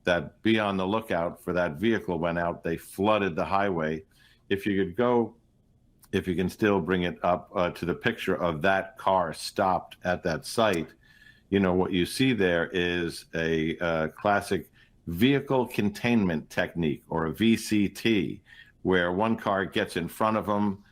that be on the lookout for that vehicle went out. They flooded the highway. If you could go, if you can still bring it up to the picture of that car stopped at that site, what you see there is a classic vehicle containment technique, or a VCT, where one car gets in front of him,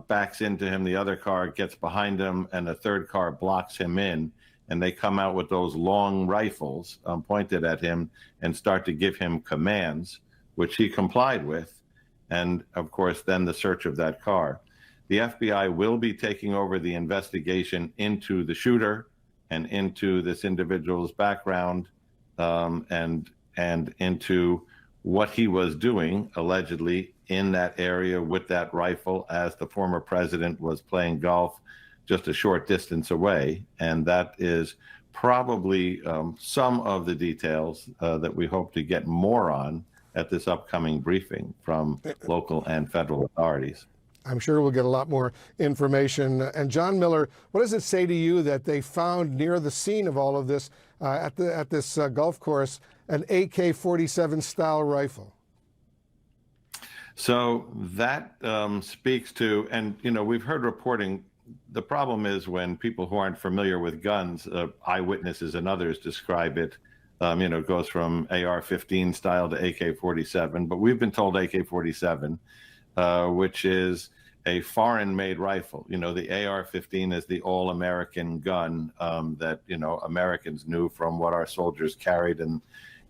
backs into him, the other car gets behind him, and the third car blocks him in. And they come out with those long rifles pointed at him and start to give him commands, which he complied with. And of course, then the search of that car. The FBI will be taking over the investigation into the shooter and into this individual's background, and into what he was doing allegedly in that area with that rifle as the former president was playing golf just a short distance away. And that is probably some of the details that we hope to get more on at this upcoming briefing from local and federal authorities. I'm sure we'll get a lot more information. And John Miller, what does it say to you that they found near the scene of all of this at this golf course an AK-47 style rifle? So that speaks to, and we've heard reporting. The problem is when people who aren't familiar with guns, eyewitnesses and others describe it It goes from AR-15 style to AK-47, but we've been told AK-47, which is a foreign-made rifle. The AR-15 is the all-American gun that, Americans knew from what our soldiers carried in,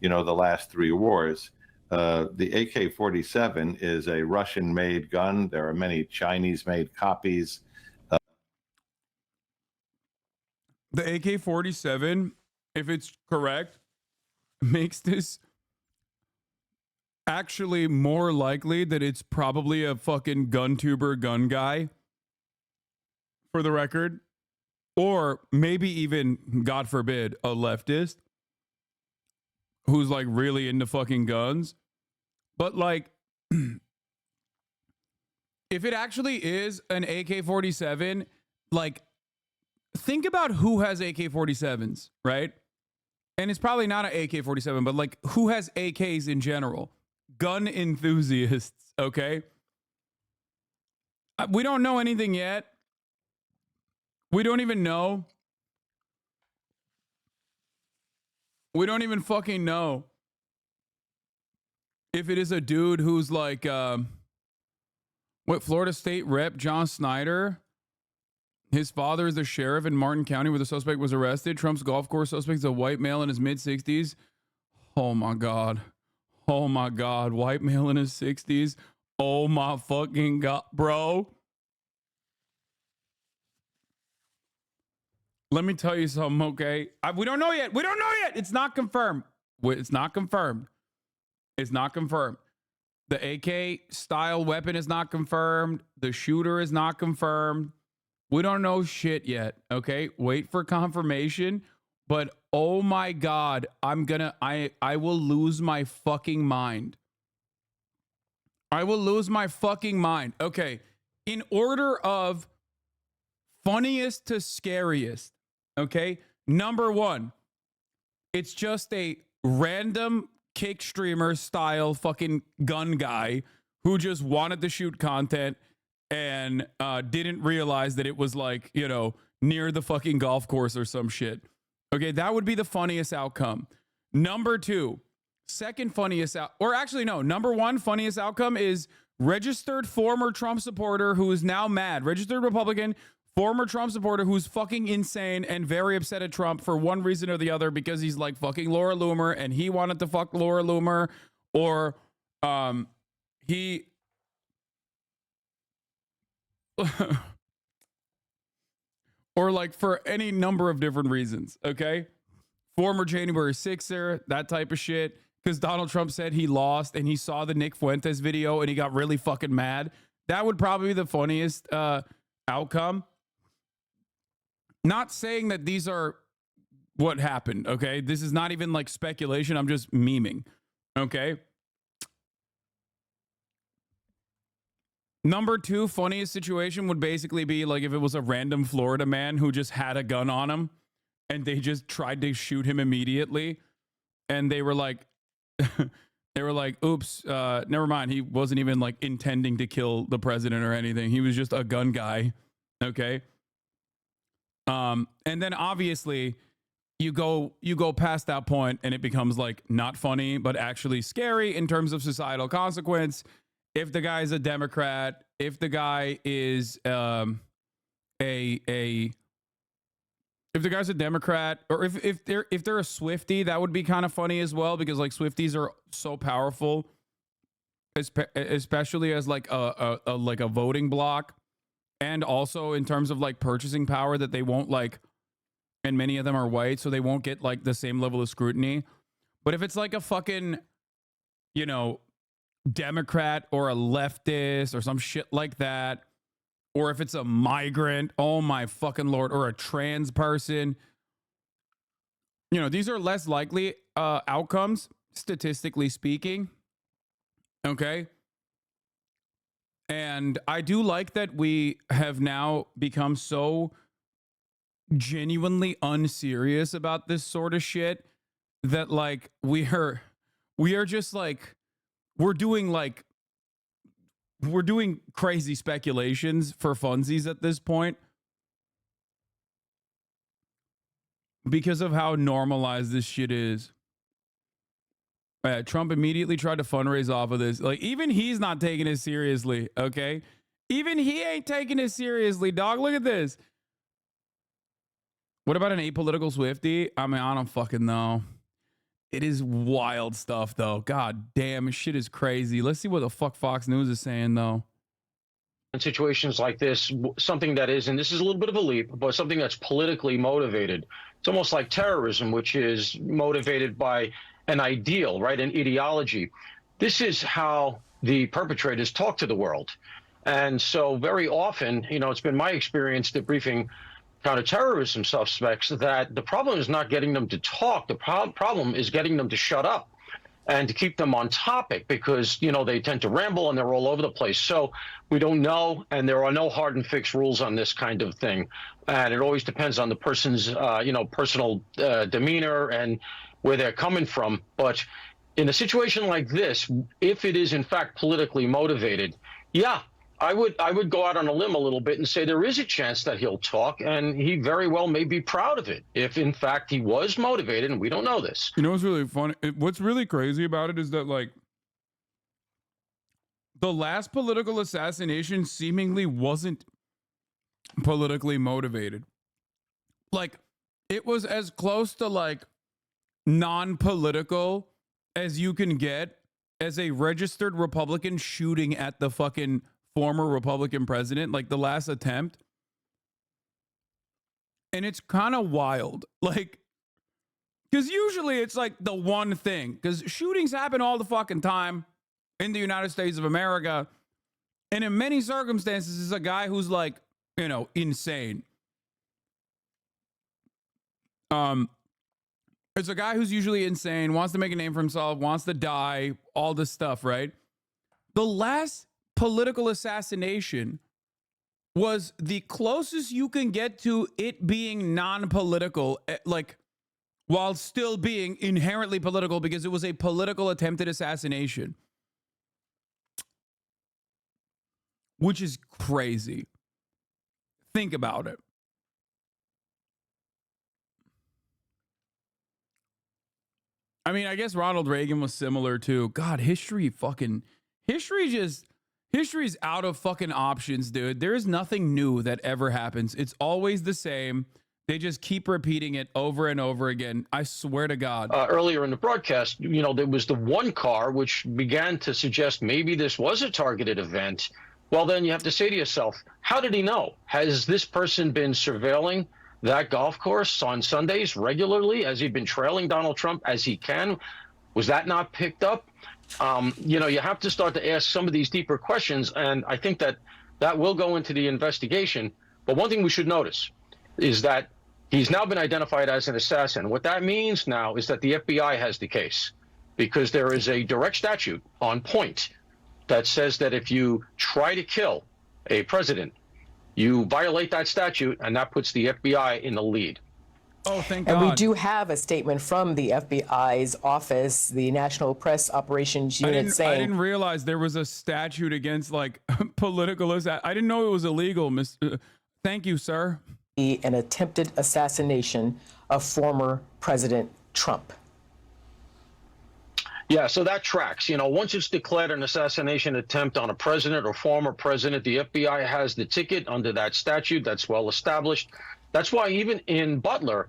the last 3 wars. The AK-47 is a Russian-made gun. There are many Chinese-made copies. The AK-47, if it's correct, makes this actually more likely that it's probably a fucking gun tuber gun guy, for the record, or maybe even, God forbid, a leftist who's like really into fucking guns. But like, if it actually is an AK-47, like, think about who has AK-47s, right? And it's probably not an AK-47, but like, who has AKs in general? Gun enthusiasts, okay? We don't know anything yet. We don't even know. We don't even fucking know if it is a dude who's like, Florida State Rep John Snyder. His father is the sheriff in Martin County where the suspect was arrested. Trump's golf course suspect is a white male in his mid-60s. Oh my God. Oh my God. White male in his 60s. Oh my fucking God, bro. Let me tell you something, okay? We don't know yet. We don't know yet. It's not confirmed. It's not confirmed. It's not confirmed. The AK style weapon is not confirmed. The shooter is not confirmed. We don't know shit yet, okay? Wait for confirmation. But oh my God, I will lose my fucking mind. I will lose my fucking mind. Okay, in order of funniest to scariest, okay? Number 1, it's just a random kick streamer style fucking gun guy who just wanted to shoot content and didn't realize that it was like, near the fucking golf course or some shit. Okay, that would be the funniest outcome. Number 2, second funniest number 1 funniest outcome is registered former Trump supporter who is now mad. Registered Republican, former Trump supporter who's fucking insane and very upset at Trump for one reason or the other because he's like fucking Laura Loomer and he wanted to fuck Laura Loomer, or he or like for any number of different reasons, okay? Former January 6er, that type of shit, because Donald Trump said he lost and he saw the Nick Fuentes video and he got really fucking mad. That would probably be the funniest outcome. Not saying that these are what happened, okay? This is not even like speculation. I'm just memeing, okay? Number 2 funniest situation would basically be like if it was a random Florida man who just had a gun on him and they just tried to shoot him immediately. And they were like, oops, never mind. He wasn't even like intending to kill the president or anything. He was just a gun guy. Okay. And then obviously you go past that point and it becomes like not funny, but actually scary in terms of societal consequence. If the guy is a Democrat, if the guy is if the guy's a Democrat, or if they're a Swiftie, that would be kind of funny as well, because like Swifties are so powerful, especially as like a voting block, and also in terms of like purchasing power, that they won't like, and many of them are white, so they won't get like the same level of scrutiny. But if it's like a fucking, Democrat or a leftist or some shit like that, or if it's a migrant, oh my fucking Lord, or a trans person, these are less likely outcomes, statistically speaking. Okay. And I do like that we have now become so genuinely unserious about this sort of shit that like we are just like, we're doing crazy speculations for funsies at this point because of how normalized this shit is. Trump immediately tried to fundraise off of this. Like, even he's not taking it seriously, okay? Even he ain't taking it seriously, dog. Look at this. What about an apolitical Swiftie? I mean, I don't fucking know. It is wild stuff, though. God damn, shit is crazy. Let's see what the fuck Fox News is saying, though. In situations like this, something that is, and this is a little bit of a leap, but something that's politically motivated. It's almost like terrorism, which is motivated by an ideal, right? An ideology. This is how the perpetrators talk to the world. And so very often, you know, it's been my experience debriefing counterterrorism suspects that the problem is not getting them to talk. The problem is getting them to shut up and to keep them on topic, because, you know, they tend to ramble and they're all over the place. So we don't know, and there are no hard and fixed rules on this kind of thing. And it always depends on the person's, you know, personal demeanor and where they're coming from. But in a situation like this, if it is in fact politically motivated, yeah, I would go out on a limb a little bit and say there is a chance that he'll talk, and he very well may be proud of it if in fact he was motivated, and we don't know this. You know what's really funny? What's really crazy about it is that, like, the last political assassination seemingly wasn't politically motivated. Like, it was as close to, like, non-political as you can get as a registered Republican shooting at the fucking former Republican president, like the last attempt. And it's kind of wild. Like, because usually it's like the one thing, because shootings happen all the fucking time in the United States of America. And in many circumstances, it's a guy who's, like, you know, insane. It's a guy who's usually insane, wants to make a name for himself, wants to die, all this stuff, right? The last political assassination was the closest you can get to it being non-political, like, while still being inherently political, because it was a political attempted assassination, which is crazy. Think about it. I mean, I guess Ronald Reagan was similar too. God, history's out of fucking options, dude. There is nothing new that ever happens. It's always the same. They just keep repeating it over and over again. I swear to God. Earlier in the broadcast, you know, there was the one car which began to suggest maybe this was a targeted event. Well, then you have to say to yourself, how did he know? Has this person been surveilling that golf course on Sundays regularly? Has he been trailing Donald Trump as he can? Was that not picked up? You know, you have to start to ask some of these deeper questions, and I think that that will go into the investigation. But one thing we should notice is that he's now been identified as an assassin. What that means now is that the FBI has the case, because there is a direct statute on point that says that if you try to kill a president, you violate that statute, and that puts the FBI in the lead. Oh, thank God. And we do have a statement from the FBI's office, the National Press Operations Unit, saying... I didn't realize there was a statute against, like, political... I didn't know it was illegal, Mr. Thank you, sir. An attempted assassination of former President Trump. Yeah, so that tracks. You know, once it's declared an assassination attempt on a president or former president, the FBI has the ticket under that statute. That's well established. That's why even in Butler,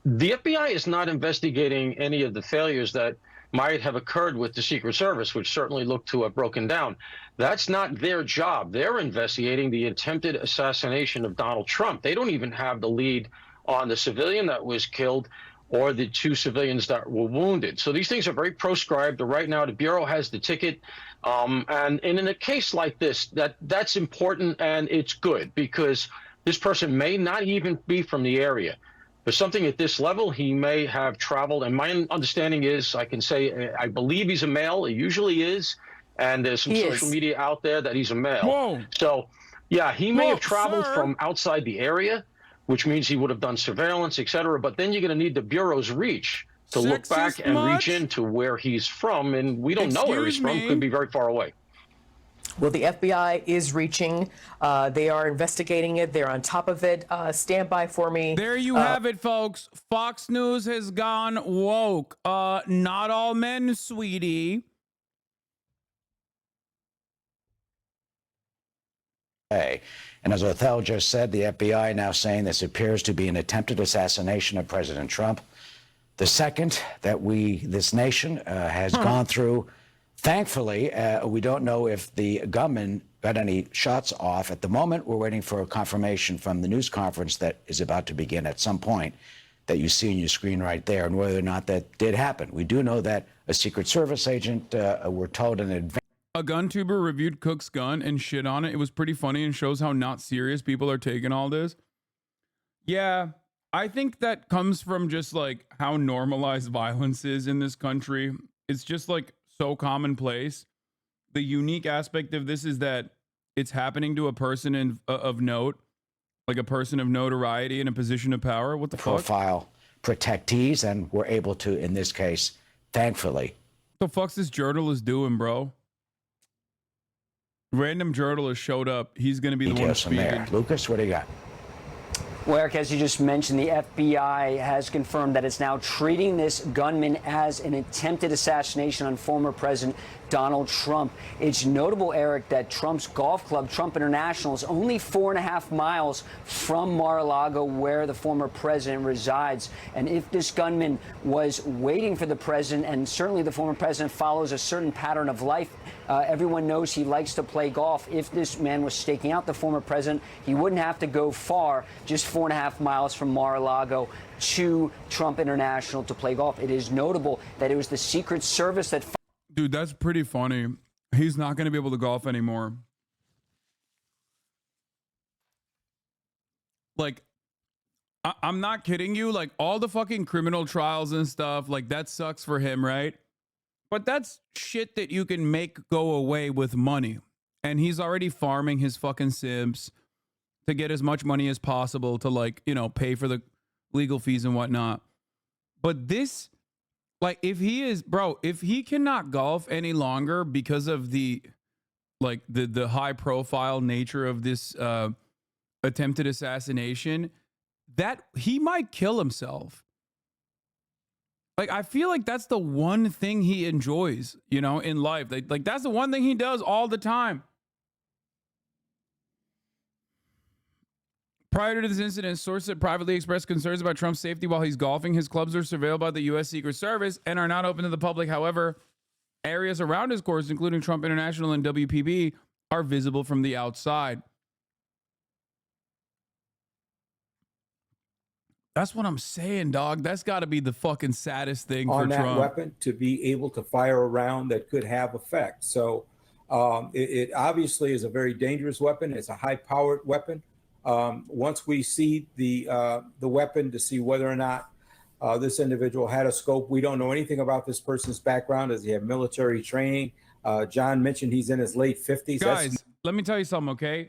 the FBI is not investigating any of the failures that might have occurred with the Secret Service, which certainly looked to have broken down. That's not their job. They're investigating the attempted assassination of Donald Trump. They don't even have the lead on the civilian that was killed or the two civilians that were wounded. So these things are very proscribed. Right now, the Bureau has the ticket. And in a case like this, that's important, and it's good, because this person may not even be from the area. For something at this level, he may have traveled. And my understanding is, I can say, I believe he's a male. He usually is. And there's some social media out there that he's a male. Whoa. So, yeah, he may have traveled from outside the area, which means he would have done surveillance, et cetera. But then you're going to need the Bureau's reach to look back and reach into where he's from. And we don't know where he's from. Could be very far away. Well, the FBI is reaching. They are investigating it. They're on top of it. Stand by for me. There you have it, folks. Fox News has gone woke. Not all men, sweetie. And as Othell just said, the FBI now saying this appears to be an attempted assassination of President Trump. The second that this nation has gone through. Thankfully, we don't know if the gunman got any shots off. At the moment, we're waiting for a confirmation from the news conference that is about to begin at some point that you see on your screen right there, and whether or not that did happen. We do know that a Secret Service agent, we're told in advance. A gun tuber reviewed Cook's gun and shit on it. It was pretty funny and shows how not serious people are taking all this. Yeah, I think that comes from just like how normalized violence is in this country. It's just like so commonplace. The unique aspect of this is that it's happening to a person of note, like a person of notoriety in a position of power. What the fuck? Profile protectees, and we're able to, in this case, thankfully. What the fuck's this journalist doing, bro? Random journalist showed up. He's going to be the one speaking. Lucas, what do you got? Well, Eric, as you just mentioned, the FBI has confirmed that it's now treating this gunman as an attempted assassination on former President Donald Trump. It's notable, Eric, that Trump's golf club, Trump International, is only 4.5 miles from Mar-a-Lago, where the former president resides. And if this gunman was waiting for the president, and certainly the former president follows a certain pattern of life, everyone knows he likes to play golf. If this man was staking out the former president, he wouldn't have to go far, just 4.5 miles from Mar-a-Lago to Trump International to play golf. It is notable that it was the Secret Service that... Dude, that's pretty funny. He's not going to be able to golf anymore. Like, I'm not kidding you. Like, all the fucking criminal trials and stuff, like, that sucks for him, right? But that's shit that you can make go away with money. And he's already farming his fucking simps to get as much money as possible to, like, you know, pay for the legal fees and whatnot. But this... Like, if he cannot golf any longer because of the high profile nature of this attempted assassination, that he might kill himself. Like, I feel like that's the one thing he enjoys, you know, in life. Like that's the one thing he does all the time. Prior to this incident, sources had privately expressed concerns about Trump's safety while he's golfing. His clubs are surveilled by the U.S. Secret Service and are not open to the public. However, areas around his course, including Trump International and WPB, are visible from the outside. That's what I'm saying, dog. That's got to be the fucking saddest thing for Trump. On that weapon, to be able to fire a round that could have effect. So it obviously is a very dangerous weapon. It's a high-powered weapon. Once we see the weapon to see whether or not this individual had a scope, we don't know anything about this person's background. Does he have military training? John mentioned he's in his late 50s. Guys, let me tell you something, okay?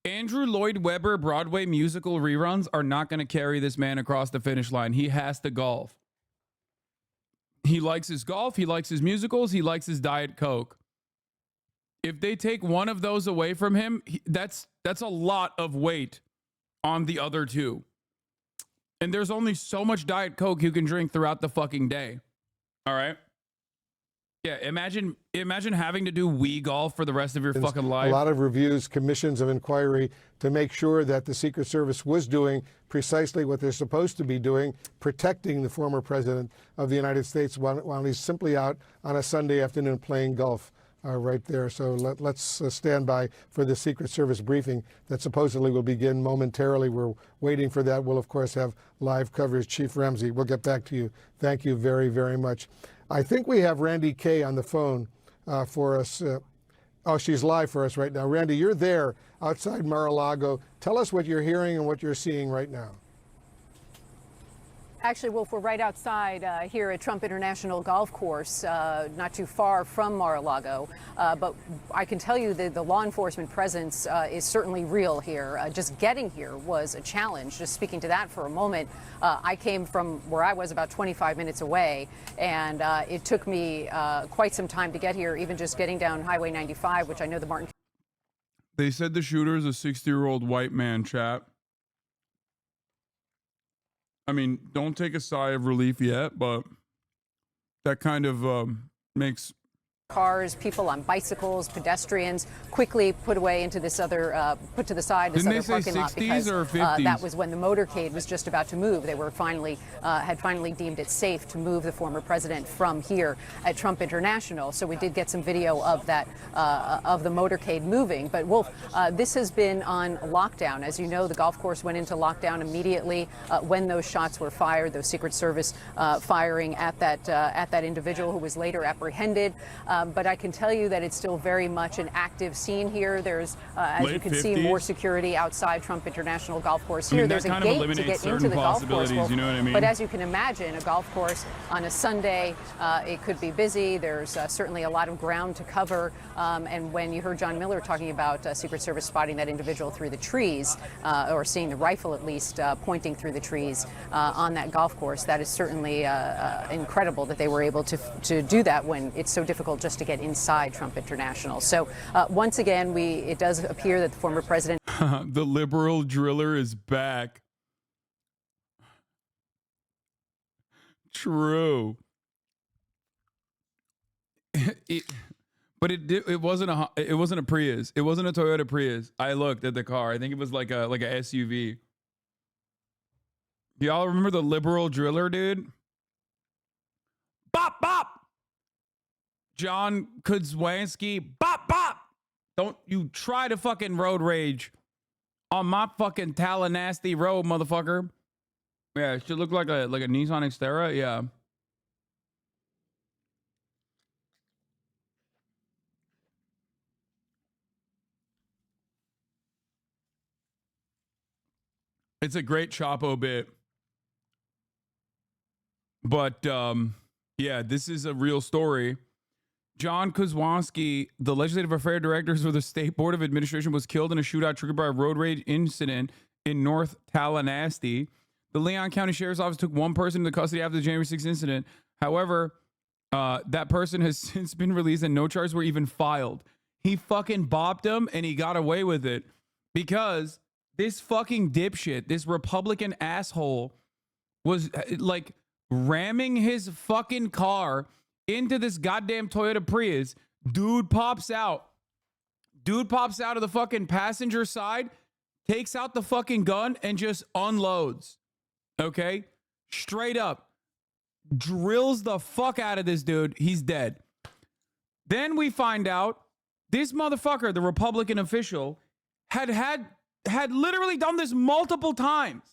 Andrew Lloyd Webber Broadway musical reruns are not going to carry this man across the finish line. He has to golf. He likes his golf. He likes his musicals. He likes his Diet Coke. If they take one of those away from him, that's a lot of weight on the other two. And there's only so much Diet Coke you can drink throughout the fucking day. All right? Yeah, imagine having to do Wii golf for the rest of your fucking life. A lot of reviews, commissions of inquiry to make sure that the Secret Service was doing precisely what they're supposed to be doing, protecting the former president of the United States while he's simply out on a Sunday afternoon playing golf. Right there. So let's stand by for the Secret Service briefing that supposedly will begin momentarily. We're waiting for that. We'll, of course, have live coverage. Chief Ramsey, we'll get back to you. Thank you very, very much. I think we have Randy Kay on the phone for us. Oh, she's live for us right now. Randy, you're there outside Mar-a-Lago. Tell us what you're hearing and what you're seeing right now. Actually, Wolf, we're right outside here at Trump International Golf Course, not too far from Mar-a-Lago. But I can tell you that the law enforcement presence is certainly real here. Just getting here was a challenge. Just speaking to that for a moment, I came from where I was about 25 minutes away, and it took me quite some time to get here, even just getting down Highway 95, which I know the Martin... They said the shooter is a 60-year-old white man, chat. I mean, don't take a sigh of relief yet, but that kind of makes cars, people on bicycles, pedestrians quickly put away into this other, put to the side, this other parking lot, because that was when the motorcade was just about to move. They were finally, had finally deemed it safe to move the former president from here at Trump International. So we did get some video of that, of the motorcade moving. But Wolf, this has been on lockdown. As you know, the golf course went into lockdown immediately when those shots were fired, those Secret Service firing at that individual who was later apprehended. But I can tell you that it's still very much an active scene here. There's, as you can see, more security outside Trump International Golf Course here. There's a gate to get into the golf course. You know what I mean? But as you can imagine, a golf course on a Sunday, it could be busy. There's certainly a lot of ground to cover. And when you heard John Miller talking about Secret Service spotting that individual through the trees, or seeing the rifle at least pointing through the trees on that golf course, that is certainly incredible that they were able to do that when it's so difficult just to get inside Trump International. So once again, it does appear that the former president... The liberal driller is back. True. But it wasn't a Prius. It wasn't a Toyota Prius. I looked at the car. I think it was like a SUV. Y'all remember the liberal driller, dude? Bop bop. John Kudzwanski, bop bop. Don't you try to fucking road rage on my fucking Tallahassee road, motherfucker. Yeah, it should look like a Nissan Xterra. Yeah. It's a great Chapo bit. But yeah, this is a real story. John Kudzwanski, the legislative affairs director for the State Board of Administration, was killed in a shootout triggered by a road rage incident in North Tallahassee. The Leon County Sheriff's Office took one person into custody after the January 6th incident. However, that person has since been released and no charges were even filed. He fucking bopped him and he got away with it because this fucking dipshit, this Republican asshole, was like ramming his fucking car into this goddamn Toyota Prius. Dude pops out of the fucking passenger side, takes out the fucking gun and just unloads. Okay? Straight up. Drills the fuck out of this dude. He's dead. Then we find out this motherfucker, the Republican official, had literally done this multiple times.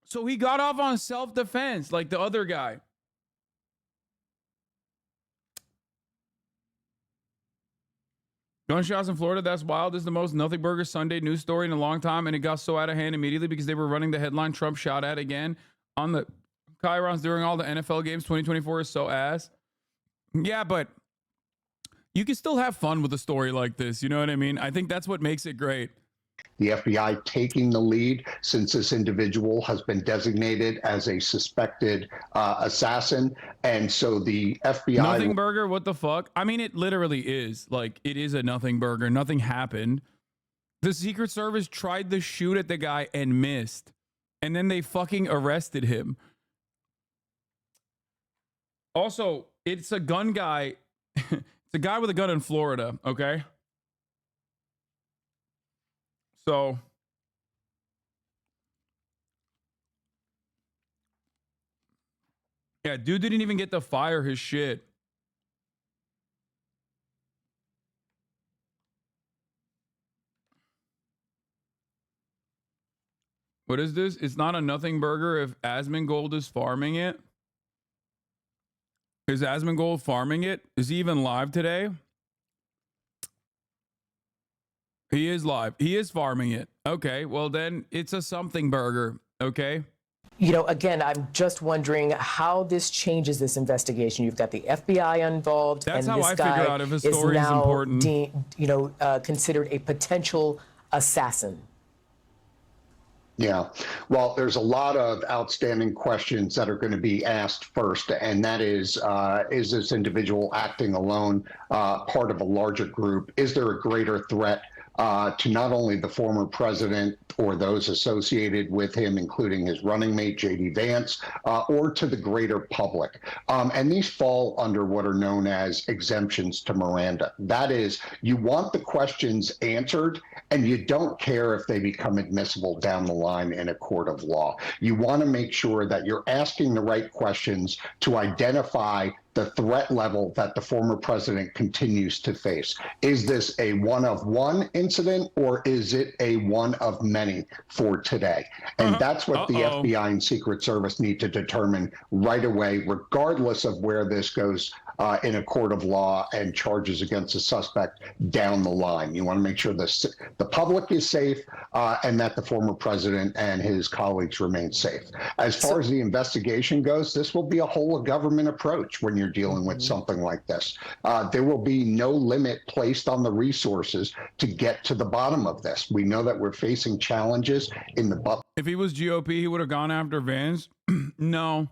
So he got off on self-defense like the other guy. Gunshots in Florida, that's wild. This is the most Nothing Burger Sunday news story in a long time, and it got so out of hand immediately because they were running the headline Trump shot at again on the chyrons during all the NFL games. 2024 is so ass. Yeah, but you can still have fun with a story like this. You know what I mean? I think that's what makes it great. The FBI taking the lead since this individual has been designated as a suspected assassin. And so the FBI... Nothing burger? What the fuck? I mean, it literally is. Like, it is a nothing burger. Nothing happened. The Secret Service tried to shoot at the guy and missed. And then they fucking arrested him. Also, it's a gun guy. It's a guy with a gun in Florida, okay? So, yeah, dude didn't even get to fire his shit. What is this? It's not a nothing burger if Asmongold is farming it. Is Asmongold farming it? Is he even live today? He is live. He is farming it. Okay, well then it's a something burger. Okay. You know, again, I'm just wondering how this changes this investigation. You've got the FBI involved, That's and how this I guy figure out if a is story is now important. considered a potential assassin. Yeah, well, there's a lot of outstanding questions that are going to be asked first, and that is this individual acting alone, part of a larger group? Is there a greater threat to not only the former president or those associated with him, including his running mate, J.D. Vance, or to the greater public? And these fall under what are known as exemptions to Miranda. That is, you want the questions answered, and you don't care if they become admissible down the line in a court of law. You want to make sure that you're asking the right questions to identify the threat level that the former president continues to face. Is this a one-of-one incident, or is it a one of many for today? And that's what the FBI and Secret Service need to determine right away, regardless of where this goes in a court of law and charges against a suspect down the line. You want to make sure the public is safe and that the former president and his colleagues remain safe. As far as the investigation goes, this will be a whole of government approach when you're dealing with something like this. There will be no limit placed on the resources to get to the bottom of this. We know that we're facing challenges in the... If he was GOP, he would have gone after Vance. No.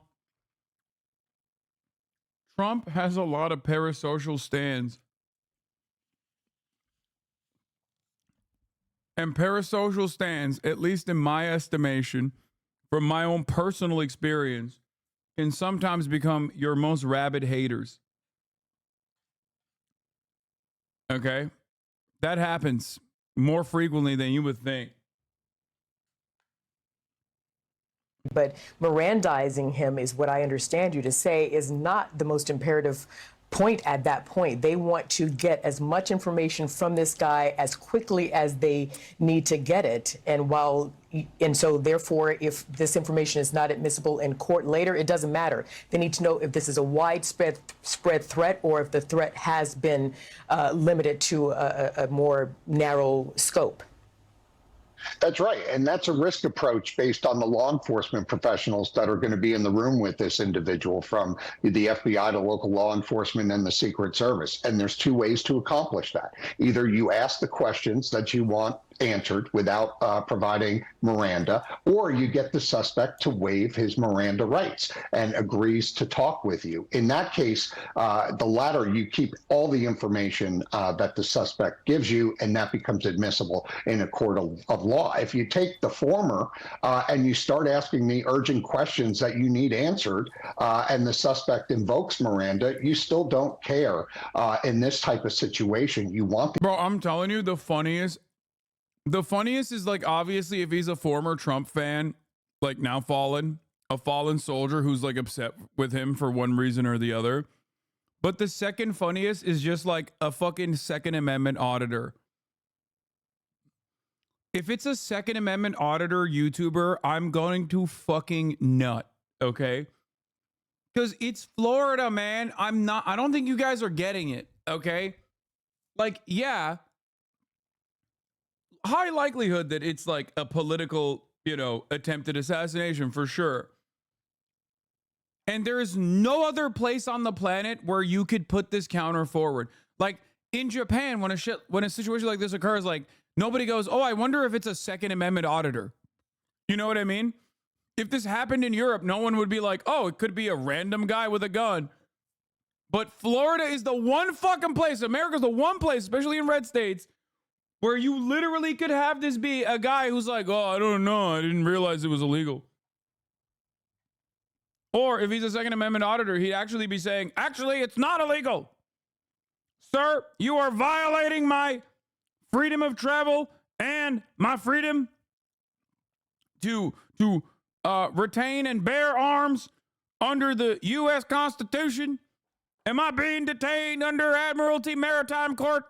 Trump has a lot of parasocial stands. And parasocial stands, at least in my estimation, from my own personal experience, can sometimes become your most rabid haters. Okay? That happens more frequently than you would think. But Mirandizing him is what I understand you to say is not the most imperative point at that point. They want to get as much information from this guy as quickly as they need to get it. And so therefore, if this information is not admissible in court later, it doesn't matter. They need to know if this is a widespread threat or if the threat has been limited to a more narrow scope. That's right. And that's a risk approach based on the law enforcement professionals that are going to be in the room with this individual, from the FBI to local law enforcement and the Secret Service. And there's two ways to accomplish that. Either you ask the questions that you want answered without providing Miranda, or you get the suspect to waive his Miranda rights and agrees to talk with you. In that case, the latter, you keep all the information that the suspect gives you, and that becomes admissible in a court of law. If you take the former and you start asking me urgent questions that you need answered, and the suspect invokes Miranda, you still don't care in this type of situation. You want Bro, I'm telling you, the funniest is, like, obviously if he's a former Trump fan, like now a fallen soldier who's like upset with him for one reason or the other. But the second funniest is just like a fucking Second Amendment auditor. If it's a Second Amendment auditor YouTuber, I'm going to fucking nut, okay? Because it's Florida, man. I don't think you guys are getting it, okay? Like, yeah, high likelihood that it's like a political, attempted assassination for sure. And there is no other place on the planet where you could put this counter forward. Like in Japan, when a situation like this occurs, like nobody goes, "Oh, I wonder if it's a Second Amendment auditor." You know what I mean? If this happened in Europe, no one would be like, "Oh, it could be a random guy with a gun." But Florida is the one fucking place, America's the one place, especially in red states, where you literally could have this be a guy who's like, "Oh, I don't know. I didn't realize it was illegal." Or if he's a Second Amendment auditor, he'd actually be saying, "Actually, it's not illegal. Sir, you are violating my freedom of travel and my freedom to retain and bear arms under the U.S. Constitution. Am I being detained under Admiralty Maritime Court?"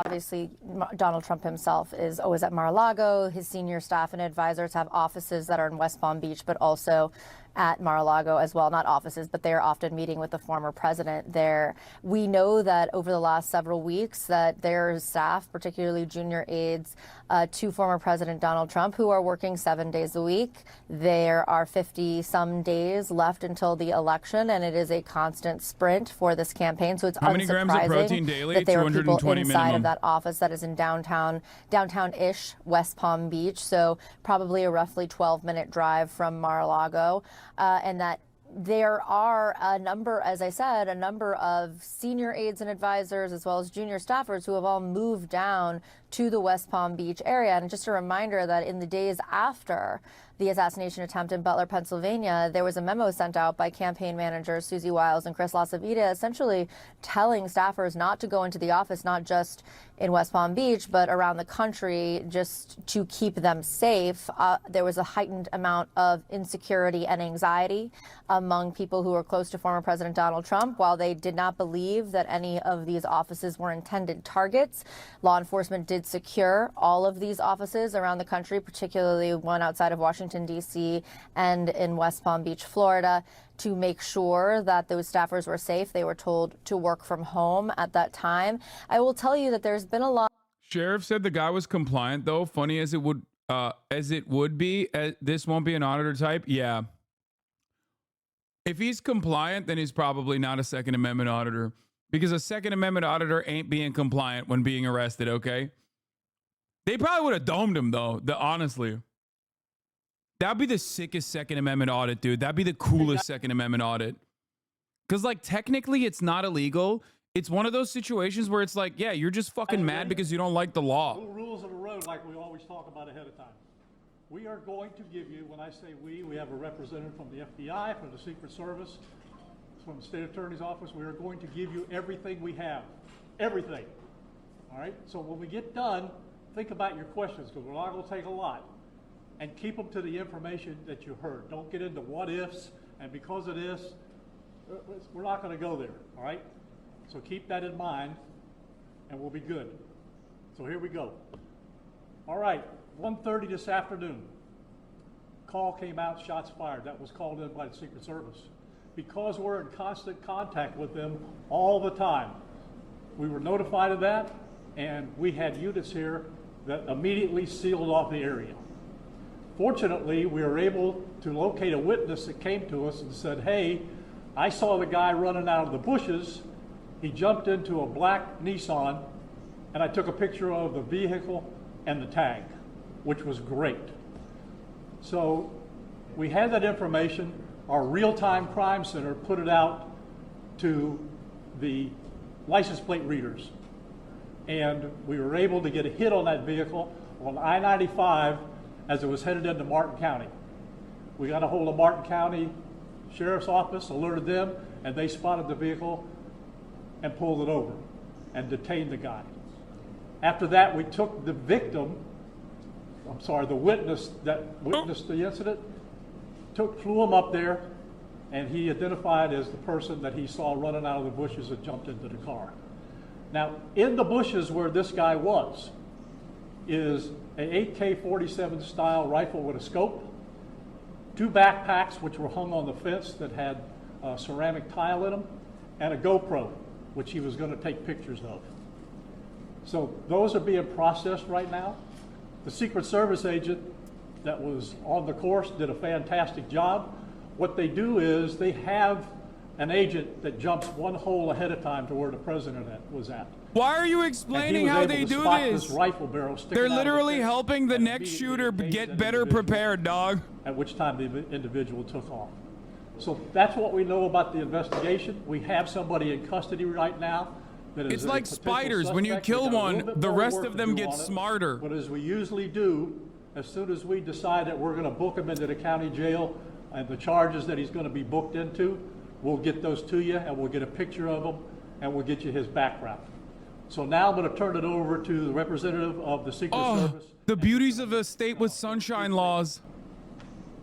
Obviously, Donald Trump himself is always at Mar-a-Lago. His senior staff and advisors have offices that are in West Palm Beach, but also at Mar-a-Lago as well, not offices, but they're often meeting with the former president there. We know that over the last several weeks that there's staff, particularly junior aides to former President Donald Trump, who are working 7 days a week. There are 50-some days left until the election, and it is a constant sprint for this campaign. So it's How many grams of protein daily? that there are people 220 inside minimum. of that office that is in downtown-ish West Palm Beach, so probably a roughly 12-minute drive from Mar-a-Lago, and that there are a number, as I said, a number of senior aides and advisors as well as junior staffers who have all moved down to the West Palm Beach area. And just a reminder that in the days after the assassination attempt in Butler, Pennsylvania, there was a memo sent out by campaign managers Susie Wiles and Chris LaCivita essentially telling staffers not to go into the office, not just in West Palm Beach, but around the country, just to keep them safe. There was a heightened amount of insecurity and anxiety among people who were close to former President Donald Trump. While they did not believe that any of these offices were intended targets, law enforcement did secure all of these offices around the country, particularly one outside of Washington, D.C. and in West Palm Beach, Florida, to make sure that those staffers were safe. They were told to work from home at that time. I will tell you that there's been a lot. Sheriff said the guy was compliant, though. Funny as it would be, this won't be an auditor type. Yeah. If he's compliant, then he's probably not a Second Amendment auditor, because a Second Amendment auditor ain't being compliant when being arrested, okay? They probably would have domed him, though, honestly. That'd be the sickest Second Amendment audit, dude. That'd be the coolest Second Amendment audit. Because, like, technically, it's not illegal. It's one of those situations where it's like, yeah, you're just fucking mad because you don't like the law. No rules of the road like we always talk about ahead of time. We are going to give you, when I say we have a representative from the FBI, from the Secret Service, from the State Attorney's Office. We are going to give you everything we have. Everything. All right? So when we get done, think about your questions, because we're not going to take a lot. And keep them to the information that you heard. Don't get into what ifs, and because of this, we're not going to go there, all right? So keep that in mind, and we'll be good. So here we go. All right, 1:30 this afternoon. Call came out, shots fired. That was called in by the Secret Service. Because we're in constant contact with them all the time, we were notified of that, and we had units here that immediately sealed off the area. Fortunately, we were able to locate a witness that came to us and said, hey, I saw the guy running out of the bushes. He jumped into a black Nissan, and I took a picture of the vehicle and the tag, which was great. So we had that information. Our real-time crime center put it out to the license plate readers. And we were able to get a hit on that vehicle on I-95 as it was headed into Martin County. We got a hold of Martin County Sheriff's Office, alerted them, and they spotted the vehicle and pulled it over and detained the guy. After that, we took the the witness that witnessed the incident, flew him up there, and he identified as the person that he saw running out of the bushes and jumped into the car. Now, in the bushes where this guy was is an AK-47 style rifle with a scope, 2 backpacks which were hung on the fence that had ceramic tile in them, and a GoPro, which he was going to take pictures of. So those are being processed right now. The Secret Service agent that was on the course did a fantastic job. What they do is they have an agent that jumps one hole ahead of time to where the president was at. Why are you explaining how they do this? Rifle barrel They're literally helping the next shooter get better prepared, dog. At which time the individual took off. So that's what we know about the investigation. We have somebody in custody right now. It's like spiders. When you kill one, the rest of them get smarter. But as we usually do, as soon as we decide that we're going to book him into the county jail and the charges that he's going to be booked into, we'll get those to you and we'll get a picture of him and we'll get you his background. So now I'm going to turn it over to the representative of the Secret Service. The beauties of a state with sunshine laws.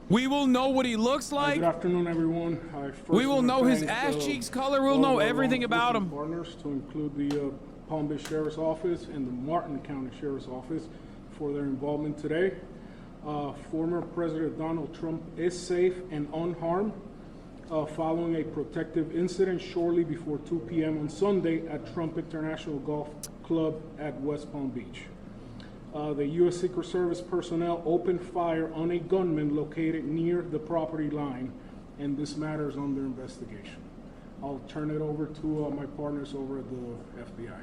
We will know what he looks like. Good afternoon, everyone. We will know his ass cheeks color. We'll know everything about him. Partners, to include the Palm Beach Sheriff's Office and the Martin County Sheriff's Office, for their involvement today. Former President Donald Trump is safe and unharmed following a protective incident shortly before 2 p.m. on Sunday at Trump International Golf Club at West Palm Beach. The U.S. Secret Service personnel opened fire on a gunman located near the property line, and this matter is under investigation. I'll turn it over to my partners over at the FBI.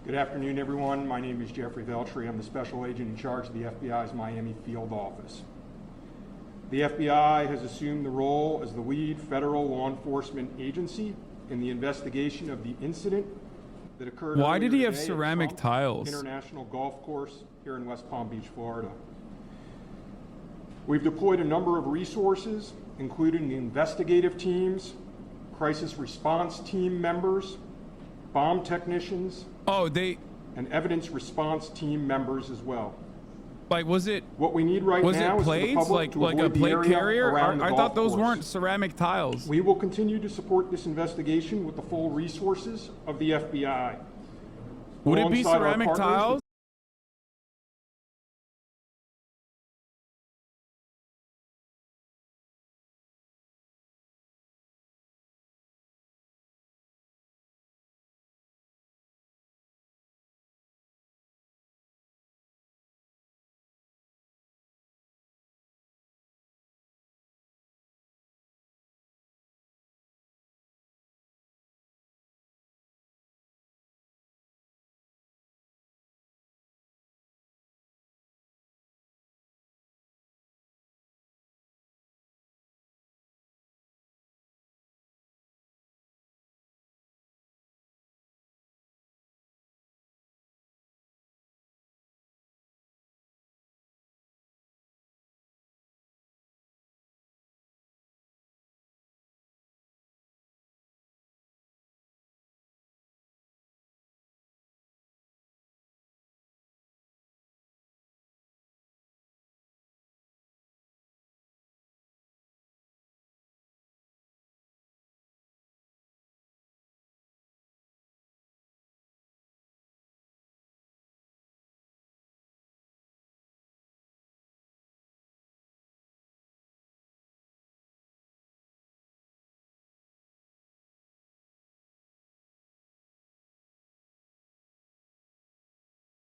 Good afternoon, everyone. My name is Jeffrey Veltri. I'm the special agent in charge of the FBI's Miami field office. The FBI has assumed the role as the lead federal law enforcement agency in the investigation of the incident that occurred. Why did he have today at ceramic Trump tiles? International Golf Course here in West Palm Beach, Florida. We've deployed a number of resources, including the investigative teams, crisis response team members, bomb technicians, and evidence response team members as well. Like, was it? What we need right was now it is for the plates, public to like a avoid the plate area carrier? around the I golf thought those course. weren't ceramic tiles. We will continue to support this investigation with the full resources of the FBI. Would it be Alongside our ceramic partners, tiles?